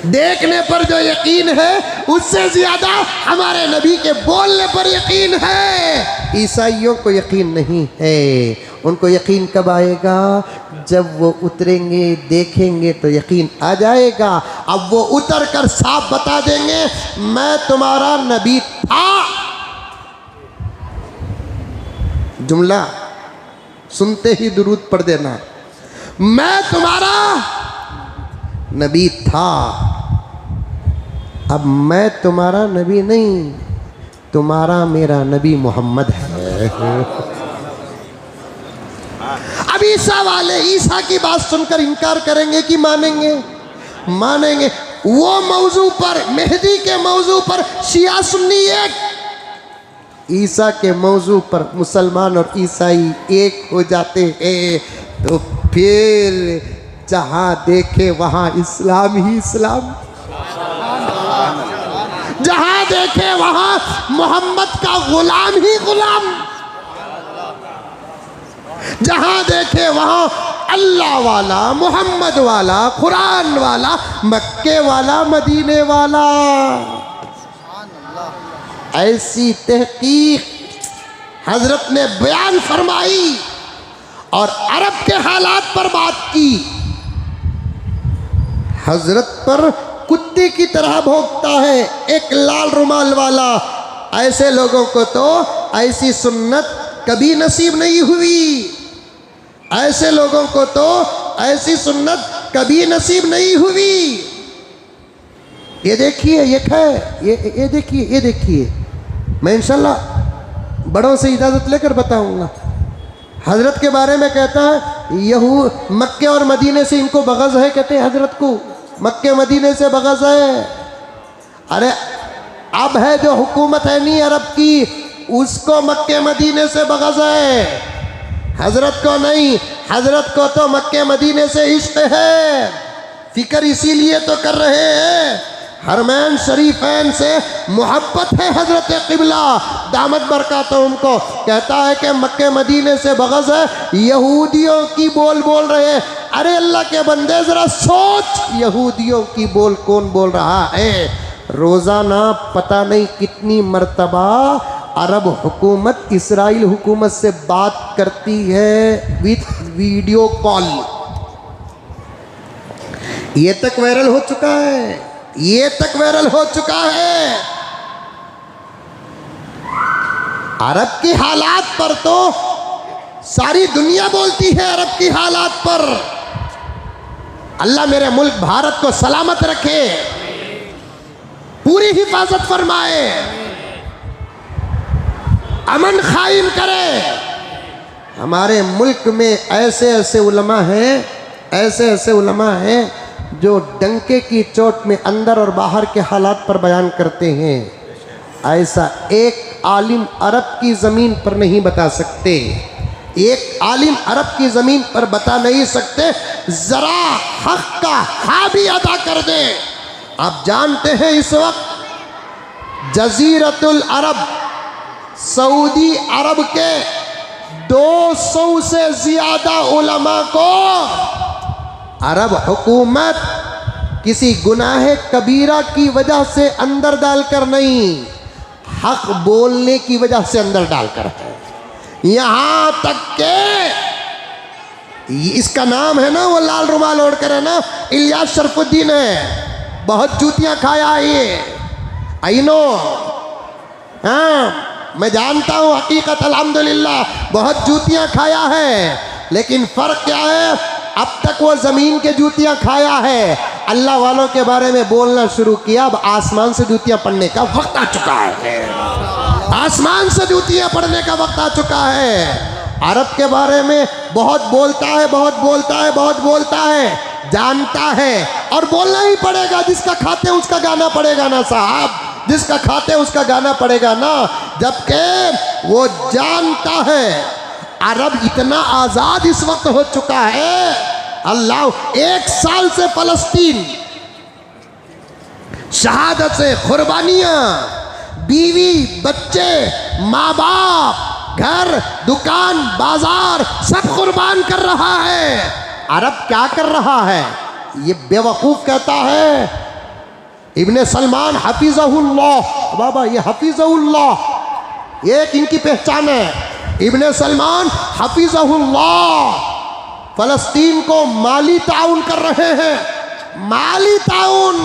देखने पर जो यकीन है उससे ज़्यादा हमारे नबी के बोलने पर यकीन है। ईसाइयों को यकीन नहीं है। उनको यकीन कब आएगा? जब वो उतरेंगे, देखेंगे तो यकीन आ जाएगा। अब वो उतर कर साफ बता देंगे, मैं तुम्हारा नबी था। जुमला सुनते ही दुरूद पढ़ देना। मैं तुम्हारा नबी था, अब मैं तुम्हारा नबी नहीं, तुम्हारा मेरा नबी मोहम्मद है। अब ईसा वाले ईसा की बात सुनकर इनकार करेंगे कि मानेंगे? मानेंगे। वो मौजू पर, मेहदी के मौजू पर शिया सुन्नी एक, ईसा के मौजू पर मुसलमान और ईसाई एक हो जाते हैं, तो फिर जहां देखे वहां इस्लाम ही इस्लाम, जहां देखे वहां मोहम्मद का गुलाम ही गुलाम, जहां देखे वहां अल्लाह वाला, मोहम्मद वाला, कुरान वाला, मक्के वाला, मदीने वाला। ऐसी तहकीक हजरत ने बयान फरमाई और अरब के हालात पर बात की। हजरत पर कुत्ते की तरह भौंकता है एक लाल रुमाल वाला। ऐसे लोगों को तो ऐसी सुन्नत कभी नसीब नहीं हुई, ऐसे लोगों को तो ऐसी सुन्नत कभी नसीब नहीं हुई। ये देखिए, ये देखिए, ये देखिए, मैं इंशाल्लाह बड़ों से इजाज़त लेकर बताऊंगा। हजरत के बारे में कहता है यहू मक्के और मदीने से इनको बग़ज़ है, कहते हैं हजरत को मक्के मदीने से बग़ज़ है। अरे अब है जो हुकूमत है नहीं अरब की, उसको मक्के मदीने से बग़ज़ है, हजरत को नहीं। हजरत को तो मक्के मदीने से इश्क है, फिक्र इसीलिए तो कर रहे हैं, हरमैन शरीफैन से मोहब्बत है। हजरत क़िबला दामत बरकातुहुम को कहता है कि मक्के मदीने से बग़ज़ है, यहूदियों की बोल बोल रहे हैं। अरे अल्लाह के बंदे ज़रा सोच, यहूदियों की बोल कौन बोल रहा है? रोज़ाना पता नहीं कितनी मर्तबा अरब हुकूमत इसराइल हुकूमत से बात करती है विथ वीडियो कॉल। ये तक वायरल हो चुका है, ये तक वायरल हो चुका है। अरब की हालात पर तो सारी दुनिया बोलती है, अरब की हालात पर। अल्लाह मेरे मुल्क भारत को सलामत रखे, पूरी हिफाजत फरमाए, अमन कायम करे। हमारे मुल्क में ऐसे ऐसे उलमा हैं, ऐसे ऐसे उलमा हैं जो डंके की चोट में अंदर और बाहर के हालात पर बयान करते हैं। ऐसा एक आलिम अरब की ज़मीन पर नहीं बता सकते, एक आलिम अरब की ज़मीन पर बता नहीं सकते। ज़रा हक़ का हा भी अदा कर दे। आप जानते हैं इस वक्त जज़ीरतुल अरब, सऊदी अरब के 200 से ज़्यादा उलमा को अरब हुकूमत किसी गुनाह कबीरा की वजह से अंदर डालकर नहीं, हक बोलने की वजह से अंदर डालकर है। यहाँ तक के इसका नाम है ना, वो लाल रुमाल ओढ़ कर है ना, इलियास शरफुद्दीन है, बहुत जूतियाँ खाया है ये, आई नो, हाँ मैं जानता हूँ हकीकत, अल्हम्दुलिल्लाह बहुत जूतियाँ खाया है। लेकिन फ़र्क क्या है, अब तक वो ज़मीन के जूतियाँ खाया है, अल्लाह वालों के बारे में बोलना शुरू किया। अब आसमान से जूतियाँ पढ़ने का वक्त आ चुका है, आसमान से जूतियाँ पढ़ने का वक्त आ चुका है। अरब के बारे में बहुत बोलता है, बहुत बोलता है, बहुत बोलता है, जानता है और बोलना ही पड़ेगा। जिसका खाते हैं उसका गाना पड़ेगा ना साहब, जिसका खाते हैं उसका गाना पड़ेगा ना। जबकि वो जानता है अरब इतना आज़ाद इस वक्त हो चुका है, अल्लाह 1 साल से फ़लस्तीन शहादत से कुर्बानियाँ, बीवी बच्चे माँ बाप, घर दुकान बाजार सब कुर्बान कर रहा है। अरब क्या कर रहा है? ये बेवकूफ़ कहता है इब्ने सलमान हफीज़हुल्लाह, बाबा ये हफीज़हुल्लाह एक इनकी पहचान है, इब्ने सलमान हफीज़हुल्लाह फ़लस्तीन को माली ताउन कर रहे हैं, माली ताउन।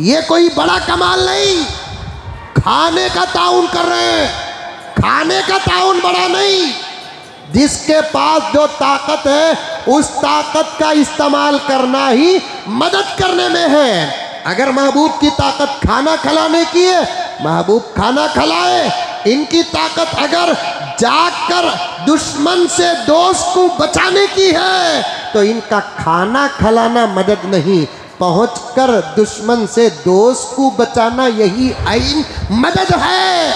ये कोई बड़ा कमाल नहीं, खाने का ताउन कर रहे हैं, खाने का ताउन बड़ा नहीं। जिसके पास जो ताकत है उस ताकत का इस्तेमाल करना ही मदद करने में है। अगर महबूब की ताकत खाना खिलाने की है, महबूब खाना खिलाए। इनकी ताकत अगर जाकर दुश्मन से दोस्त को बचाने की है तो इनका खाना खिलाना मदद नहीं, पहुंचकर दुश्मन से दोस्त को बचाना यही आइन मदद है।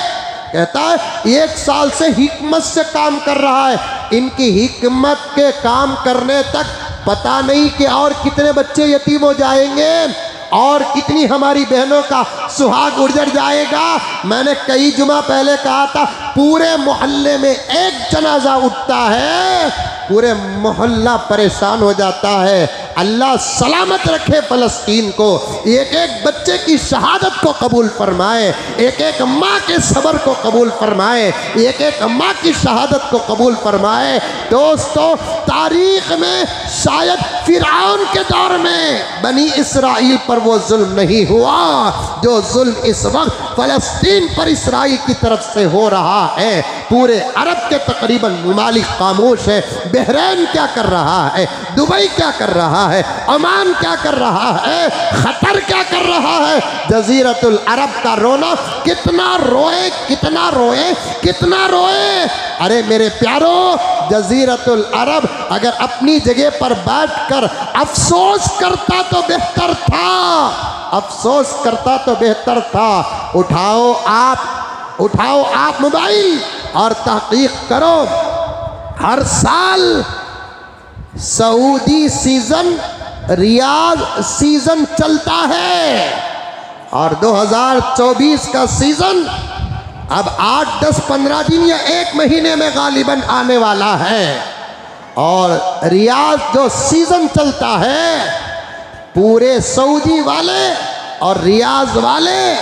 कहता है 1 साल से हिकमत से काम कर रहा है। इनकी हिकमत के काम करने तक पता नहीं कि और कितने बच्चे यतीम हो जाएंगे और कितनी हमारी बहनों का सुहाग उजड़ जाएगा। मैंने कई जुमा पहले कहा था, पूरे मोहल्ले में एक जनाजा उठता है, पूरे मोहल्ला परेशान हो जाता है। अल्लाह सलामत रखे फ़लस्तीन को, एक एक बच्चे की शहादत को कबूल फरमाए, एक एक माँ के सब्र को कबूल फरमाए, एक एक माँ की शहादत को कबूल फरमाए। दोस्तों, तारीख़ में शायद फ़िरऔन के दौर में बनी इसराइल पर वो जुल्म नहीं हुआ जो जुल्म इस वक्त फ़लस्तीन पर इसराइल की तरफ से हो रहा है। पूरे अरब के तकरीबन ममालिक खामोश है। बहरैन क्या कर रहा है, दुबई क्या कर रहा है, ओमान क्या कर रहा है, क़तर क्या कर रहा है। जज़ीरतुल अरब का रोना, कितना रोए कितना रोए कितना रोए। अरे मेरे प्यारो, जज़ीरतुल अरब अगर अपनी जगह पर बैठकर अफसोस करता तो बेहतर था, अफसोस करता तो बेहतर था। उठाओ आप मोबाइल और तहकीक करो। हर साल सऊदी सीज़न, रियाद सीज़न चलता है और 2024 का सीज़न अब 8, 10, 15 दिन या 1 महीने में गालिबन आने वाला है। और रियाद जो सीज़न चलता है, पूरे सऊदी वाले और रियाज वाले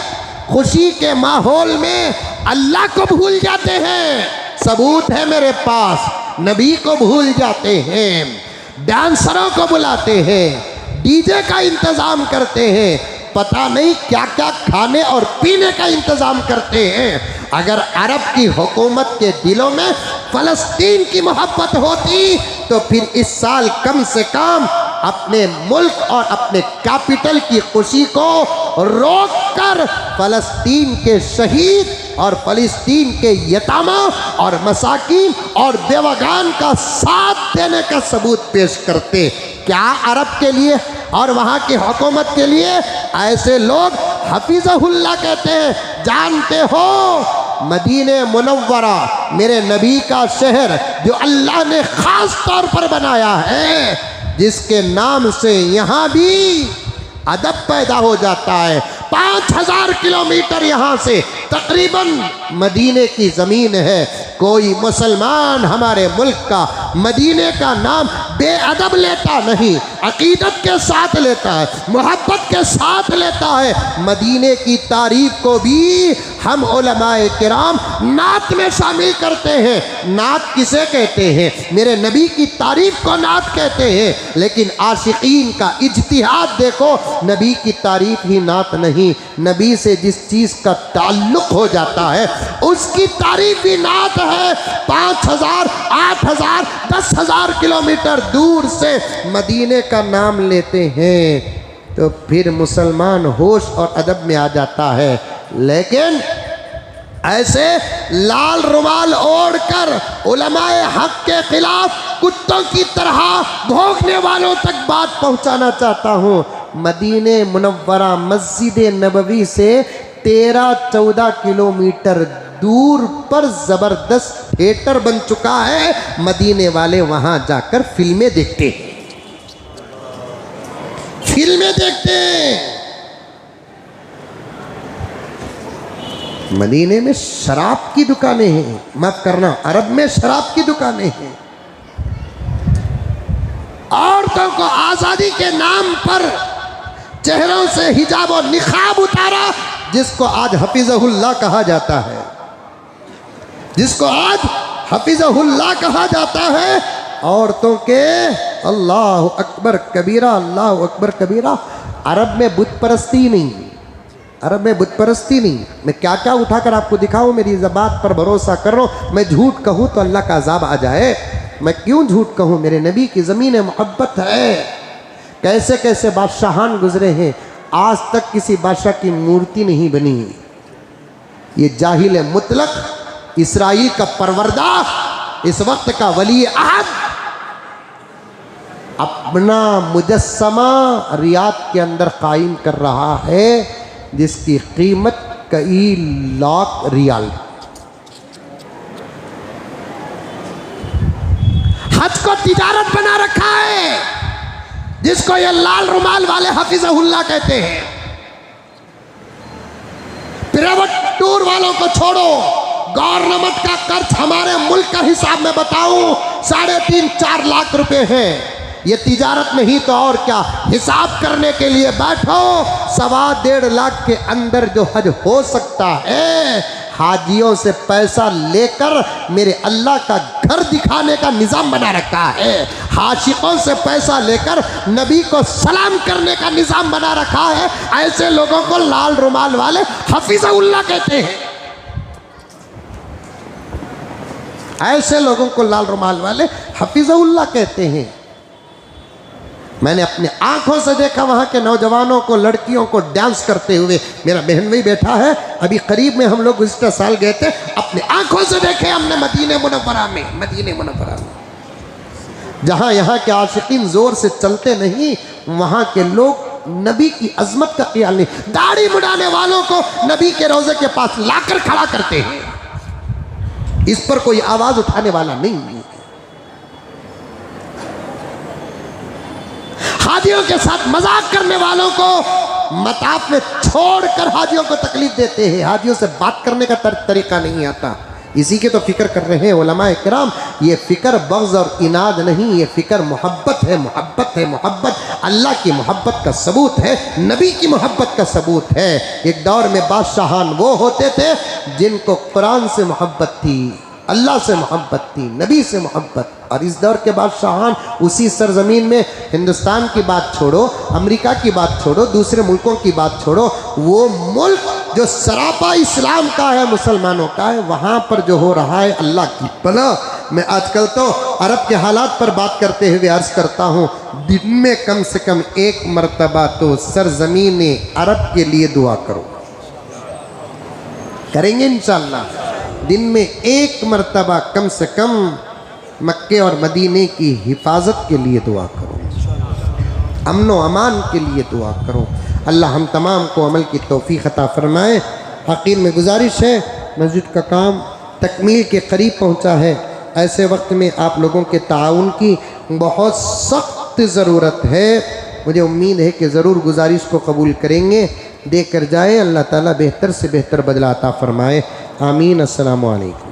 खुशी के माहौल में अल्लाह को भूल जाते हैं। सबूत है मेरे पास, नबी को भूल जाते हैं, डांसरों को बुलाते हैं, डीजे का इंतज़ाम करते हैं, पता नहीं क्या क्या खाने और पीने का इंतज़ाम करते हैं। अगर अरब की हुकूमत के दिलों में फ़लस्तीन की मोहब्बत होती तो फिर इस साल कम से कम अपने मुल्क और अपने कैपिटल की खुशी को रोककर फ़लस्तीन के शहीद और फ़लस्तीन के यतामा और मसाकीन और बेवगान का साथ देने का सबूत पेश करते। क्या अरब के लिए और वहाँ की हुकूमत के लिए ऐसे लोग हफीज़हुल्लाह कहते हैं। जानते हो, मदीने मुनव्वरा मेरे नबी का शहर जो अल्लाह ने ख़ास तौर पर बनाया है, जिसके नाम से यहाँ भी अदब पैदा हो जाता है। 5000 किलोमीटर यहाँ से तकरीबन मदीने की ज़मीन है। कोई मुसलमान हमारे मुल्क का मदीने का नाम बेअदब लेता नहीं, अकीदत के साथ लेता है, मोहब्बत के साथ लेता है। मदीने की तारीफ़ को भी हम उलमाए किराम नात में शामिल करते हैं। नात किसे कहते हैं? मेरे नबी की तारीफ़ को नात कहते हैं। लेकिन आशिकीन का इज्तिहाद देखो, नबी की तारीफ़ ही नात नहीं, नबी से जिस चीज़ का ताल्लुक़ हो जाता है उसकी तारीफ़ भी नात है। 5000, 8000, 10,000 किलोमीटर दूर से मदीने का नाम लेते हैं तो फिर मुसलमान होश और अदब में आ जाता है। लेकिन ऐसे लाल रुमाल ओढ़कर उलमाए हक के खिलाफ कुत्तों की तरह भौंकने वालों तक बात पहुंचाना चाहता हूं। मदीने मुनव्वरा मस्जिद नबवी से 13-14 किलोमीटर दूर पर ज़बरदस्त थिएटर बन चुका है। मदीने वाले वहाँ जाकर फिल्में देखते हैं, फिल्में देखते हैं। मदीने में शराब की दुकानें हैं, माफ करना, अरब में शराब की दुकानें हैं। औरतों को आज़ादी के नाम पर चेहरों से हिजाब और निकाब उतारा, जिसको आज हफीज़हुल्लाह कहा जाता है, जिसको आज हफीज़हुल्लाह कहा जाता है। औरतों के अल्लाह अकबर कबीरा, अल्लाह अकबर कबीरा। अरब में बुत परस्ती नहीं, अरे मैं बुत परस्ती नहीं, मैं क्या क्या उठाकर आपको दिखाऊं, मेरी इस बात पर भरोसा कर लो। मैं झूठ कहूं तो अल्लाह का अजाब आ जाए, मैं क्यों झूठ कहूं? मेरे नबी की ज़मीन मोहब्बत है। कैसे कैसे बादशाहान गुजरे हैं, आज तक किसी बादशाह की मूर्ति नहीं बनी। ये जाहिल मुतलक इसराइल का परवरदा, इस वक्त का वली अहद, अपना मुजस्समा रियाद के अंदर कायम कर रहा है, जिसकी कीमत कई लाख रियाल। हज को तिजारत बना रखा है, जिसको ये लाल रुमाल वाले हफीज़हुल्लाह कहते हैं। प्राइवेट टूर वालों को छोड़ो, गवर्नमेंट का कर्ज हमारे मुल्क का हिसाब में बताऊं 3.5-4 लाख रुपए है। ये तिजारत नहीं तो और क्या। हिसाब करने के लिए बैठो, 1.25 लाख के अंदर जो हज हो सकता है, हाजियों से पैसा लेकर मेरे अल्लाह का घर दिखाने का निज़ाम बना रखा है। हाशिकों से पैसा लेकर नबी को सलाम करने का निज़ाम बना रखा है। ऐसे लोगों को लाल रुमाल वाले हफीज़हुल्लाह कहते हैं। ऐसे लोगों को लाल रुमाल वाले हफीज़हुल्लाह कहते हैं। मैंने अपने आंखों से देखा वहाँ के नौजवानों को, लड़कियों को डांस करते हुए। मेरा बहन भी बैठा है, अभी करीब में हम लोग गुज़िश्ता साल गए थे, अपने आंखों से देखे हमने मदीने मुनव्वरा में, जहाँ यहाँ के आशिकीन जोर से चलते नहीं, वहाँ के लोग नबी की अजमत का ख्याल नहीं। दाढ़ी मुड़ाने वालों को नबी के रोज़े के पास लाकर खड़ा करते हैं, इस पर कोई आवाज़ उठाने वाला नहीं। हाजियों के साथ मजाक करने वालों को मताफ में छोड़कर हाजियों को तकलीफ देते हैं। हाजियों से बात करने का तरीका नहीं आता। इसी के तो फिक्र कर रहे हैं उलमाए किराम। ये फिक्र बग़्ज़ और इनाद नहीं, ये फिक्र मोहब्बत है। मोहब्बत है, मोहब्बत अल्लाह की मोहब्बत का सबूत है, नबी की मोहब्बत का सबूत है। एक दौर में बादशाहान वो होते थे जिनको कुरान से मोहब्बत थी, अल्लाह से मोहब्बत थी, नबी से मोहब्बत। और इस दौर के बादशाहान उसी सरजमीन में, हिंदुस्तान की बात छोड़ो, अमेरिका की बात छोड़ो, दूसरे मुल्कों की बात छोड़ो, वो मुल्क जो सरापा इस्लाम का है, मुसलमानों का है, वहाँ पर जो हो रहा है अल्लाह की भला। मैं आजकल तो अरब के हालात पर बात करते हुए अर्ज़ करता हूँ, दिन में कम से कम 1 मरतबा तो सरजमीन अरब के लिए दुआ करो। करेंगे इंशाअल्लाह। दिन में 1 मरतबा कम से कम मक्के और मदीने की हिफाजत के लिए दुआ करो, अमन व अमान के लिए दुआ करो। अल्लाह हम तमाम को अमल की तौफीक अता फरमाए। आखिर में गुजारिश है, मस्जिद का काम तकमील के करीब पहुंचा है। ऐसे वक्त में आप लोगों के ताउन की बहुत सख्त ज़रूरत है। मुझे उम्मीद है कि ज़रूर गुजारिश को कबूल करेंगे, देकर जाए। अल्लाह ताला बेहतर से बेहतर बदला अता फरमाए। आमीन। अस्सलामु अलैकुम।